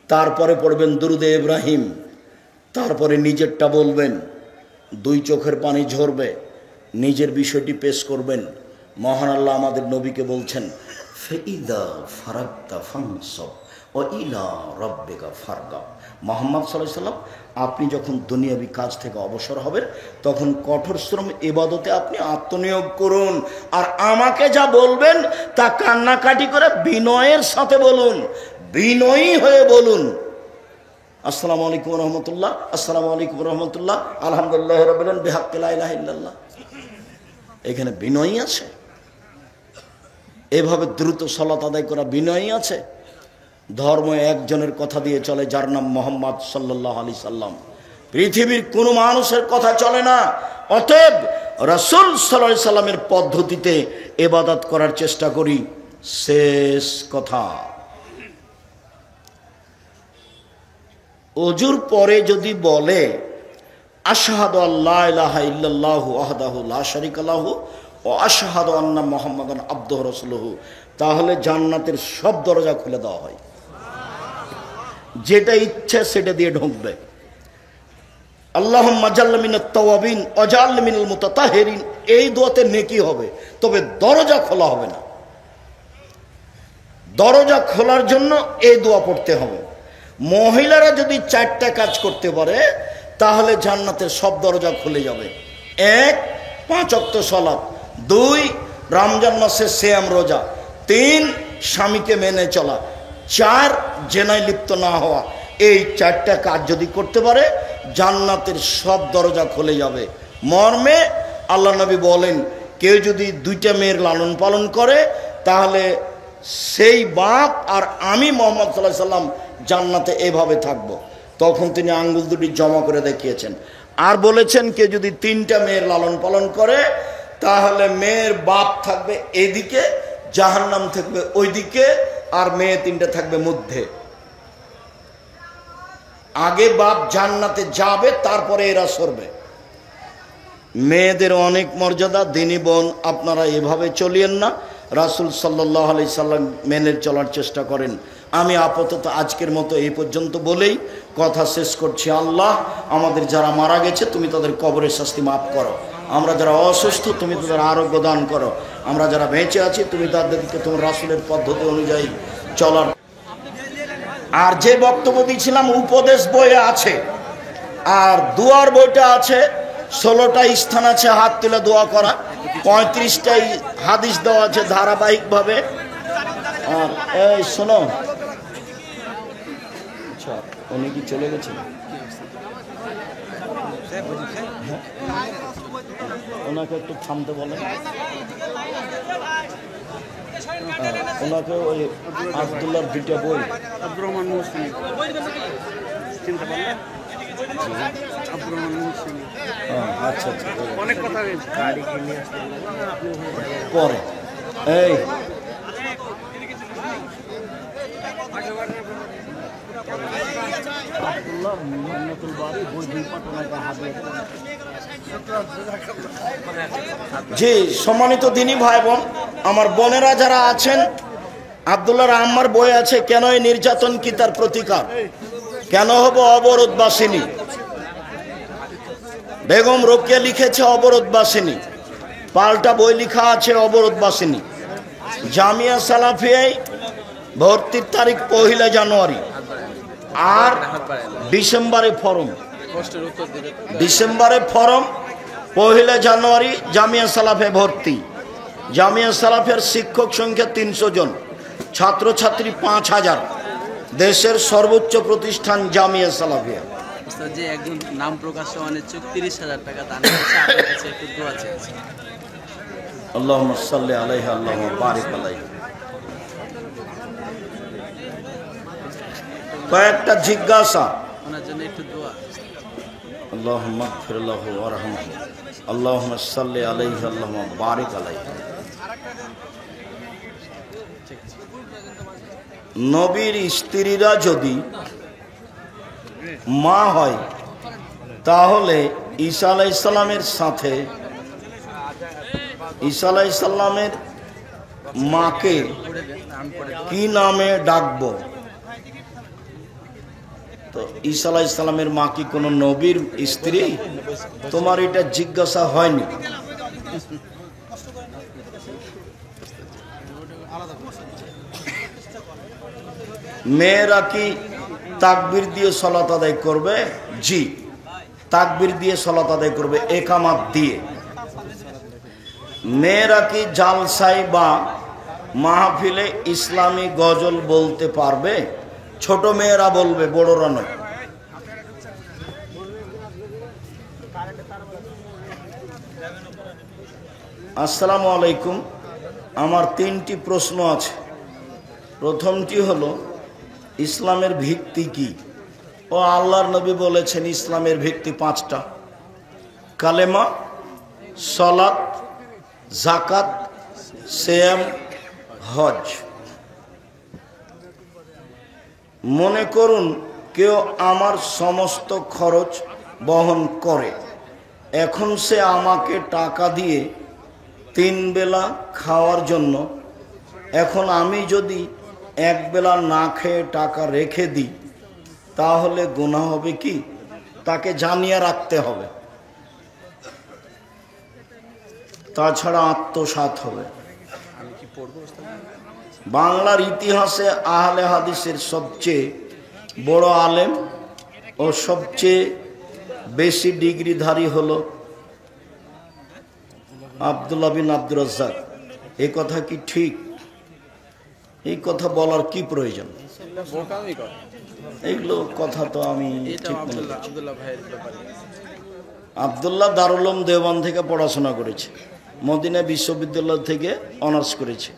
তারপরে পড়বেন দুরুদে ইব্রাহিম, তারপরে নিজেরটা বলবেন, দুই চোখের পানি ঝরবে, নিজের বিষয়টি পেশ করবেন। মহান আল্লাহ আমাদের নবীকে বলছেন, ফাইদা ফারাগতা ফানসাব ওয়া ইলা রাব্বিকা ফারগাব। মুহাম্মদ সাল্লাল্লাহু আলাইহি সাল্লাম, আপনি যখন দুনিয়াবি কাজ থেকে অবসর হবেন, তখন কঠোর শ্রম ইবাদতে আপনি আত্মনিয়োগ করুন। আর আমাকে যা বলবেন তা কান্নাকাটি করে বিনয়ের সাথে বলুন, বিনয়ী হয়ে বলুন। আসসালামু আলাইকুম রহমতুল্লাহ, আসসালামু আলাইকুম রহমতুল্লাহ, আলহামদুলিল্লাহ রাব্বিল আলামিন বিহাক্কি লা ইলাহা ইল্লাল্লাহ। এখানে বিনয়ী আছে। এভাবে দ্রুত সালাত আদায় করা বিনয়ী আছে। ধর্ম একজনের কথা দিয়ে চলে, যার নাম মুহাম্মদ সাল্লাল্লাহু আলাইহি সাল্লাম। পৃথিবীর কোনো মানুষের কথা চলে না। অতএব রাসূল সাল্লাল্লাহু আলাইহি সাল্লামের পদ্ধতিতে ইবাদত করার চেষ্টা করি। শেষ কথা, ওযুর পরে যদি বলে আশহাদু আল্লা ইলাহা ইল্লাল্লাহু ওয়াহদাহু লা শারীকা লাহু ওয়া আশহাদু আন্না মুহাম্মাদান আবদুহু ওয়া রাসূলুহু, তাহলে জান্নাতের সব দরজা খুলে দেওয়া হয়। যেটা ইচ্ছে সেটা দিয়ে ঢুকবে। আল্লাহুম্মা জাল্লা মিনাত তাওয়াবিন ওয়াজআল মিনাল মুতাতাহহিরিন, এই দোয়াতে নেকি হবে, তবে দরজা খোলা হবে না। দরজা খোলার জন্য এই দোয়া পড়তে হবে। মহিলারা যদি 4টা কাজ করতে পারে, তাহলে জান্নাতের সব দরজা খুলে যাবে। 1, 5 ওয়াক্ত সালাত, 2, রমজান মাসে সিয়াম রোজা, 3, স্বামীকে মেনে চলা, 4, জেনায় লিপ্ত না হওয়া। এই 4টা কাজ যদি করতে পারে, জান্নাতের সব দরজা খুলে যাবে। মর্মে আল্লাহ নবী বলেন, কেউ যদি 2টা মেয়ের লালন পালন করে, তাহলে সেই বাপ আর আমি মুহাম্মদ সাল্লাল্লাহু আলাইহি সাল্লাম জান্নাতে এভাবে থাকবো। তখন তিনি আঙ্গুল দুটি জমা করে দেখিয়েছেন। আর বলেছেন, কেউ যদি 3টা মেয়ের লালন পালন করে, তাহলে মেয়ের বাপ থাকবে এদিকে, জাহান্নাম থাকবে ওইদিকে, আর মেয়ে 3টা থাকবে মধ্যে। আগে বাপ জান্নাতে যাবে, তারপরে এরা সরবে। মেয়েদের অনেক মর্যাদা। দিনী বোন, আপনারা এভাবে চলিয়েন না, রাসূল সাল্লাল্লাহু আলাইহি সাল্লাম মেনে চলার চেষ্টা করেন। আমি আপাতত আজকের মতো এই পর্যন্ত বলেই কথা শেষ করছি। আল্লাহ, আমাদের যারা মারা গেছে তুমি তাদের কবরের শাস্তি মাফ করো। আমরা যারা অসুস্থ তুমি তাদের আরোগ্য দান করো। আমরা যারা বেঁচে আছি তুমি তাদেরকে তোমার রাসূলের পদ্ধতি অনুযায়ী চলার। আর যে বক্তব্য দিয়েছিলাম উপদেশ বইয়ে আছে, আর দুয়ার বইটা আছে। 16টা স্থান আছে হাত তুলে দোয়া করা, 35টাই হাদিস দেওয়া আছে ধারাবাহিকভাবে। আর এই শোনো, আচ্ছা উনি কি চলে গেছেন? ওনাকে একটু থামতে বলেন। ওনাকে ওই আব্দুল্লাহর 2টা বই, আব্দুর রহমান মুহসিন চিনতে পারলেন? আব্দুর রহমান মুহসিন। আচ্ছা আচ্ছা, অনেক কথা গাড়ি কিনে আসতে পরে। এই আব্দুল্লাহ মিন্নাতুল বারি বই 2 পাঠ ওনাকে হাতে। জি, সম্মানিত দিনী ভাই বোন, আমার বোনেরা যারা আছেন, আব্দুল্লাহর আম্মার বই আছে, কেন এই নির্যাতন কি তার প্রতিকার, কেন হব অবরোধবাসিনী। বেগম রোকেয়া লিখেছে অবরোধবাসিনী, পাল্টা বই লেখা আছে অবরোধবাসিনী। জামিয়া সালাফিয়ায় ভর্তির তারিখ 1 জানুয়ারি, আর ডিসেম্বরে ফরম। ডিসেম্বরে ফরম, 1 জানুয়ারি জামিয়া সালাফে ভর্তি। জামিয়া সালাফের শিক্ষক সংখ্যা 300 জন, ছাত্রছাত্রী 5000। দেশের সর্বোচ্চ প্রতিষ্ঠান জামিয়া সালাফিয়া। যে একজন নাম প্রকাশ্য মানে 30,000 টাকা দান করেছে, আপনার কাছে একটু দোয়া চাইছি। আল্লাহুম্মা সাল্লি আলাইহি আল্লাহুম্মা বারিক আলাইহি। কয়েকটা জিজ্ঞাসা, ওনার জন্য একটু দোয়া। আল্লাহুম্মা গফির লাহু ওয়ারহামহু, আল্লাহুম্মা সাল্লি আলাইহি আল্লাহুম্মা বারিক আলাইহি। নবীর স্ত্রীরা যদি মা হয়, তাহলে ঈসা আলাইহিস সালামের সাথে ঈসা আলাইহিস সালামের মাকে কি নামে ডাকবো? তো ঈসা আলাইহিস সালামের মা কি কোনো নবীর স্ত্রী? তোমার এটা জিজ্ঞাসা হয়নি। মেয়েরা কি তাকবীর দিয়ে সালাত আদায় করবে? জি, তাকবীর দিয়ে সালাত আদায় করবে, একামাত দিয়ে। মেয়েরা কি জালসায় বা মাহফিলে ইসলামী গজল বলতে পারবে? ছোট মেয়েরা বলবে, বড়রা নয়। আসসালামু আলাইকুম, আমার 3টি প্রশ্ন আছে। প্রথমটি হলো, ইসলামের ভিত্তি কি? ও আল্লাহর নবী বলেছেন ইসলামের ভিত্তি 5টা: কালেমা, সালাত, যাকাত, সিয়াম, হজ। মনে করুন কেউ আমার সমস্ত খরচ বহন করে, এখন সে আমাকে টাকা দিয়ে 3 বেলা খাওয়ার জন্য। এখন আমি যদি 1 বেলা না খেয়ে টাকা রেখে দিই, তাহলে গুনাহ হবে কি? তাকে জানিয়ে রাখতে হবে, তাছাড়া আত্মসাৎ হবে। বাংলার ইতিহাসে আহলে হাদিসের সবচেয়ে বড় আলেম ও সবচেয়ে বেশি ডিগ্রিধারী হলো আব্দুল্লাহ বিন আব্দুর রাজ্জাক। এই কথা কি ঠিক? এই কথা বলার কি প্রয়োজন? এইগুলো কথা তো আমি ঠিক মনে করছি। আব্দুল্লাহ দারুল উলুম দেওবন্দ থেকে পড়াশোনা করেছে, মদিনা বিশ্ববিদ্যালয় থেকে অনার্স করেছে,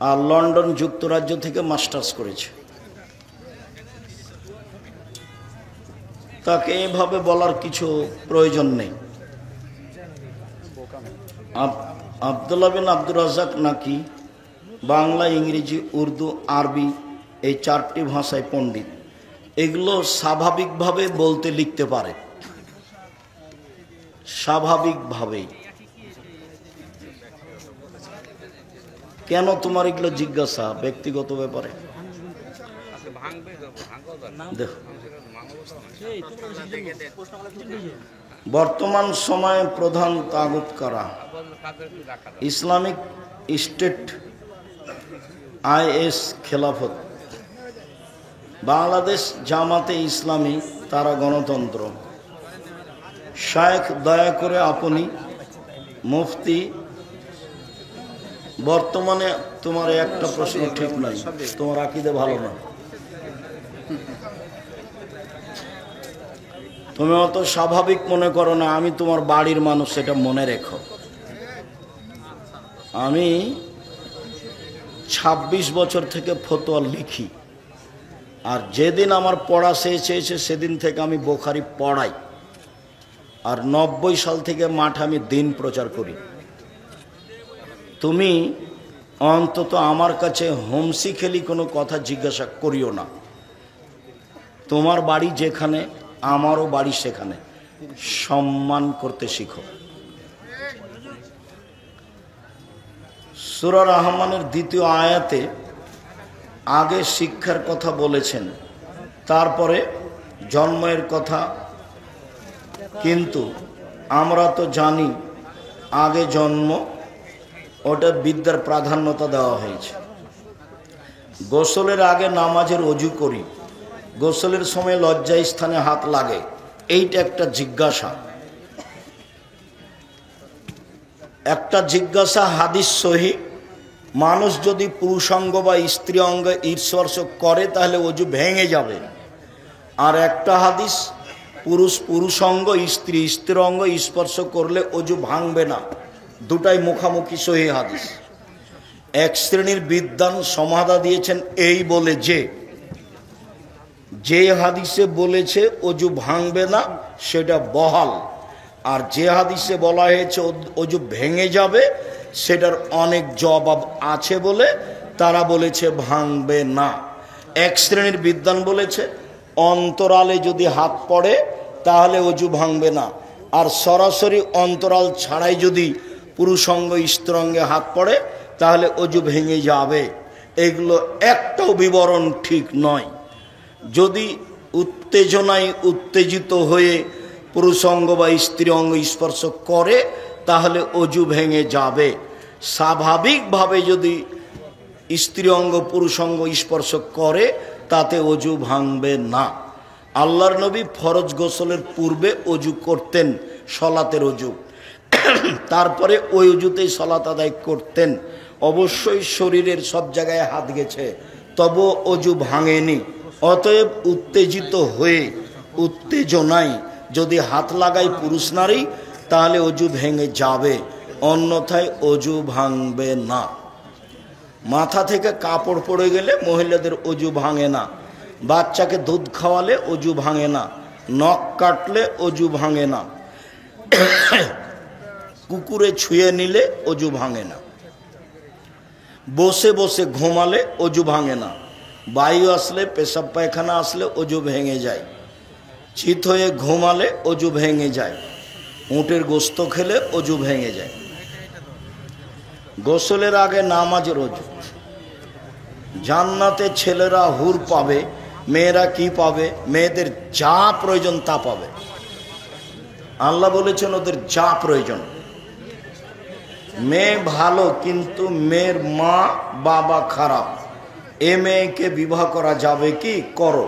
আর লন্ডন যুক্তরাজ্য থেকে মাস্টার্স করেছে। তাকে এভাবে বলার কিছু প্রয়োজন নেই। আব্দুল্লাহ বিন আব্দুর রাজ্জাক নাকি বাংলা, ইংরেজি, উর্দু, আরবি এই 4টি ভাষায় পণ্ডিত। এগুলো স্বাভাবিকভাবে বলতে লিখতে পারে, স্বাভাবিকভাবেই। কেন তোমার এগুলো জিজ্ঞাসা? ব্যক্তিগত ব্যাপারে। দেখো, বর্তমান সময়ে প্রধান তাগুত কারা? ইসলামিক স্টেট, IS, খেলাফত, বাংলাদেশ জামাতে ইসলামী, তারা গণতন্ত্র। শায়েখ দয়া করে আপনি মুফতি। বর্তমানে তোমার একটা প্রশ্ন ঠিক নাই, তোমার আকীদা ভালো না। তুমি অত স্বাভাবিক মনে করো না, আমি তোমার বাড়ির মানুষ, সেটা মনে রেখো। আমি 26 বছর থেকে ফতোয়া লিখি, আর যেদিন আমার পড়া শেষ হয়েছে সেদিন থেকে আমি বুখারী পড়াই, আর 90 সাল থেকে মাঠে আমি দিন প্রচার করি। তুমি অন্তত আমার কাছে হোমসি খেলি কোনো কথা জিজ্ঞাসা করিও না। তোমার বাড়ি যেখানে, আমারও বাড়ি সেখানে, সম্মান করতে শিখো। সূরা রহমানের 2য় আয়াতে আগে শিক্ষার কথা বলেছেন, তারপরে জন্মের কথা, কিন্তু আমরা তো জানি আগে জন্ম, ওটা বিদ্যার প্রাধান্যতা দেওয়া হয়েছে। গোসলের আগে নামাজের অজু করি, গোসলের সময় লজ্জা স্থানে হাত লাগে, এইটা একটা জিজ্ঞাসা। একটা জিজ্ঞাসা হাদিস সহি, মানুষ যদি পুরুষাঙ্গ বা স্ত্রী অঙ্গে স্পর্শ করে তাহলে অজু ভেঙে যাবে। আর একটা হাদিস, পুরুষাঙ্গ স্ত্রী অঙ্গ স্পর্শ করলে অজু ভাঙবে না। দুটাই মুখামুখি সহি হাদিস। এক শ্রেণীর বিদ্বান সমাধা দিয়েছেন এই বলে যে হাদিসে বলেছে অজু ভাঙবে না সেটা বহাল, আর যে হাদিসে বলা হয়েছে অজু ভেঙে যাবে সেটার অনেক জবাব আছে বলে তারা বলেছে ভাঙবে না। এক শ্রেণীর বিদ্বান বলেছে অন্তরালে যদি হাত পড়ে তাহলে অজু ভাঙবে না, আর সরাসরি অন্তরাল ছাড়াই যদি পুরুষাঙ্গ স্ত্রীঅঙ্গে হাত পড়ে তাহলে অজু ভেঙে যাবে। এগুলো একটাও বিবরণ ঠিক নয়। যদি উত্তেজনায় উত্তেজিত হয়ে পুরুষাঙ্গ বা স্ত্রী অঙ্গ স্পর্শ করে তাহলে অজু ভেঙে যাবে। স্বাভাবিকভাবে যদি স্ত্রী অঙ্গ পুরুষাঙ্গ স্পর্শ করে তাতে অজু ভাঙবে না। আল্লাহর নবী ফরজ গোসলের পূর্বে অজু করতেন, সলাতের অজু, তারপরে ওই অজুতেই সলাত আদায় করতেন। অবশ্যই শরীরের সব জায়গায় হাত গেছে, তবু অজু ভাঙেনি। অতএব উত্তেজিত হয়ে উত্তেজনায় যদি হাত লাগায় পুরুষ নারী তাহলে অজু ভেঙে যাবে, অন্যথায় অজু ভাঙবে না। মাথা থেকে কাপড় পড়ে গেলে মহিলাদের অজু ভাঙে না, বাচ্চাকে দুধ খাওয়ালে অজু ভাঙে না, নখ কাটলে অজু ভাঙে না, কুকুরে ছুঁয়ে নিলে অজু ভাঙে না, বসে বসে ঘুমালে অজু ভাঙে না, বায়ু আসলে পেশাব পায়খানা আসলে অজু ভেঙে যায়, চিত হয়ে ঘুমালে অজু ভেঙে যায়, উটের গোস্ত খেলে অজু ভেঙে যায়। গোসলের আগে নামাজের অজু। জান্নাতে ছেলেরা হুর পাবে, মেয়েরা কি পাবে? মেয়েদের যা প্রয়োজন তা পাবে। আল্লাহ বলেছেন ওদের যা প্রয়োজন। মেয়ে ভালো কিন্তু মেয়ের মা বাবা খারাপ, এ মেয়েকে বিবাহ করা যাবে কি? করো।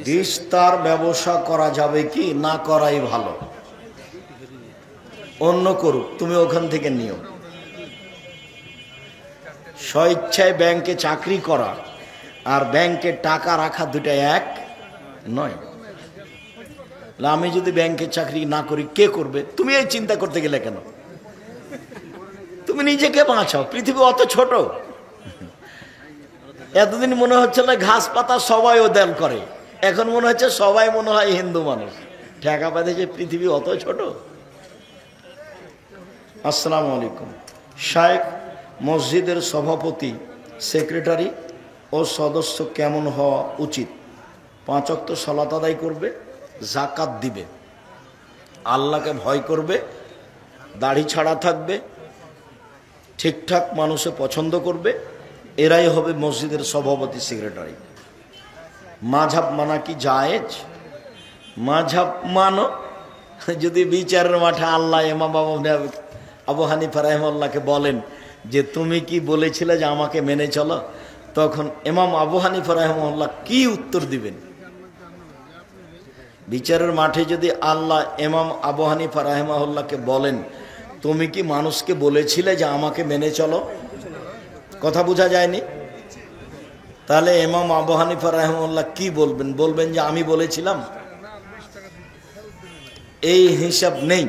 দিস্তার ব্যবসা করা যাবে কি? না করাই ভালো। অন্য করুক, তুমি ওখান থেকে নিও। স্বেচ্ছায় ব্যাংকে চাকরি করা আর ব্যাংকে টাকা রাখা দুটা এক নয়। আমি যদি ব্যাংকে চাকরি না করি কে করবে? তুমি এই চিন্তা করতে গেলে কেন? তুমি নিজেকে বাঁচাও, পৃথিবী অত ছোট। এতদিন মনে হচ্ছে না ঘাস পাতা সবাই ওদেল করে, এখন মনে হচ্ছে সবাই মনে হয় হিন্দু মানুষ। ঠেকা পেতে পৃথিবী অত ছোট। আসসালামু আলাইকুম। শায়েখ মসজিদের সভাপতি, সেক্রেটারি ও সদস্য কেমন হওয়া উচিত? 5 ওয়াক্ত সালাত আদায় করবে, জাকাত দিবে, আল্লাহকে ভয় করবে, দাড়ি ছাড়া থাকবে, ঠিকঠাক মানুষে পছন্দ করবে, এরাই হবে মসজিদের সভাপতি, সেক্রেটারি। মাঝহাব মানা কি জায়েজ? মাঝহাব মানো যদি বিচারের মাঠে আল্লাহ ইমাম আবু হানিফা রাহিমাহুল্লাহকে বলেন যে তুমি কি বলেছিলে যে আমাকে মেনে চলো, তখন ইমাম আবু হানিফা রাহিমাহুল্লাহ কি উত্তর দিবেন? বিচারের মাঠে যদি আল্লাহ ইমাম আবু হানিফা রাহিমাহুল্লাহকে বলেন তুমি কি মানুষকে বলেছিলে যে আমাকে মেনে চলো, কথা বোঝা যায়নি? তাহলে ইমাম আবু হানিফা রাহিমাহুল্লাহ কি বলবেন? বলবেন যে আমি বলেছিলাম? এই হিসাব নেই।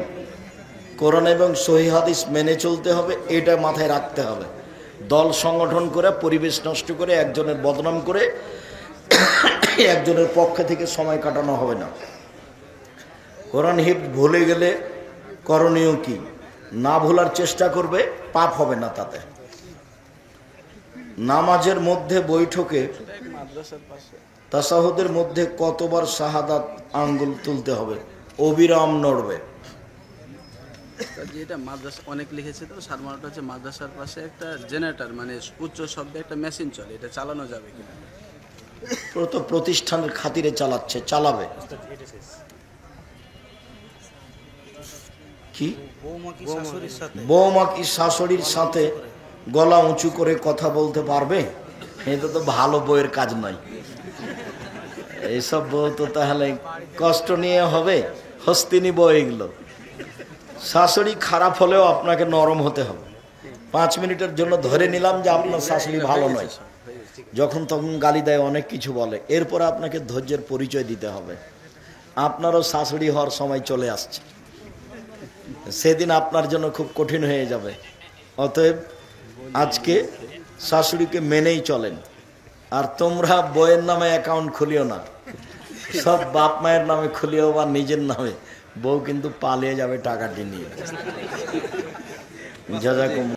কোরআন এবং সহিহ হাদিস মেনে চলতে হবে, এটা মাথায় রাখতে হবে। দল সংগঠন করে, পরিবেশ নষ্ট করে, একজনের বদনাম করে একজনের পক্ষে থেকে সময় কাটানো হবে না। কোরআন হিফজ ভুলে গেলে করণীয় কি? না ভোলার চেষ্টা করবে, পাপ হবে না তাতে। নামাজের মধ্যে বৈঠকে তাশাহুদের মধ্যে কতবার শাহাদাত আঙ্গুল তুলতে হবে? অবিরাম নড়বে। যেটা মাদ্রাসা অনেক লিখেছে, তো সারমানটা হচ্ছে মাদ্রাসার পাশে একটা জেনারেটর, মানে উচ্চ শব্দে একটা মেশিন চলে, এটা চালানো যাবে কিনা? তো প্রতিষ্ঠানের খাতিরে চালাচ্ছে, চালাবে। কি বৌমা কি শাশুড়ির সাথে গলা উঁচু করে কথা বলতে পারবে? এটা তো ভালো বউয়ের কাজ নয়। এইসব বউ তো তাহলে কষ্ট নিয়ে হবে, হস্তিনী বউ এগুলো। শাশুড়ি খারাপ হলেও আপনাকে নরম হতে হবে। 5 মিনিটের জন্য ধরে নিলাম যে আপনার শাশুড়ি ভালো নয়, যখন তখন গালি দেয়, অনেক কিছু বলে, এরপর আপনাকে ধৈর্যের পরিচয় দিতে হবে। আপনারও শাশুড়ি হওয়ার সময় চলে আসছে, সেদিন আপনার জন্য খুব কঠিন হয়ে যাবে। অতএব আজকে শাশুড়িকে মেনেই চলেন। আর তোমরা বইয়ের নামে অ্যাকাউন্ট খুলিও না, সব বাপ মায়ের নামে খুলিও বা নিজের নামে। বউ কিন্তু পালিয়ে যাবে টাকাটি নিয়ে। জাযাকুম।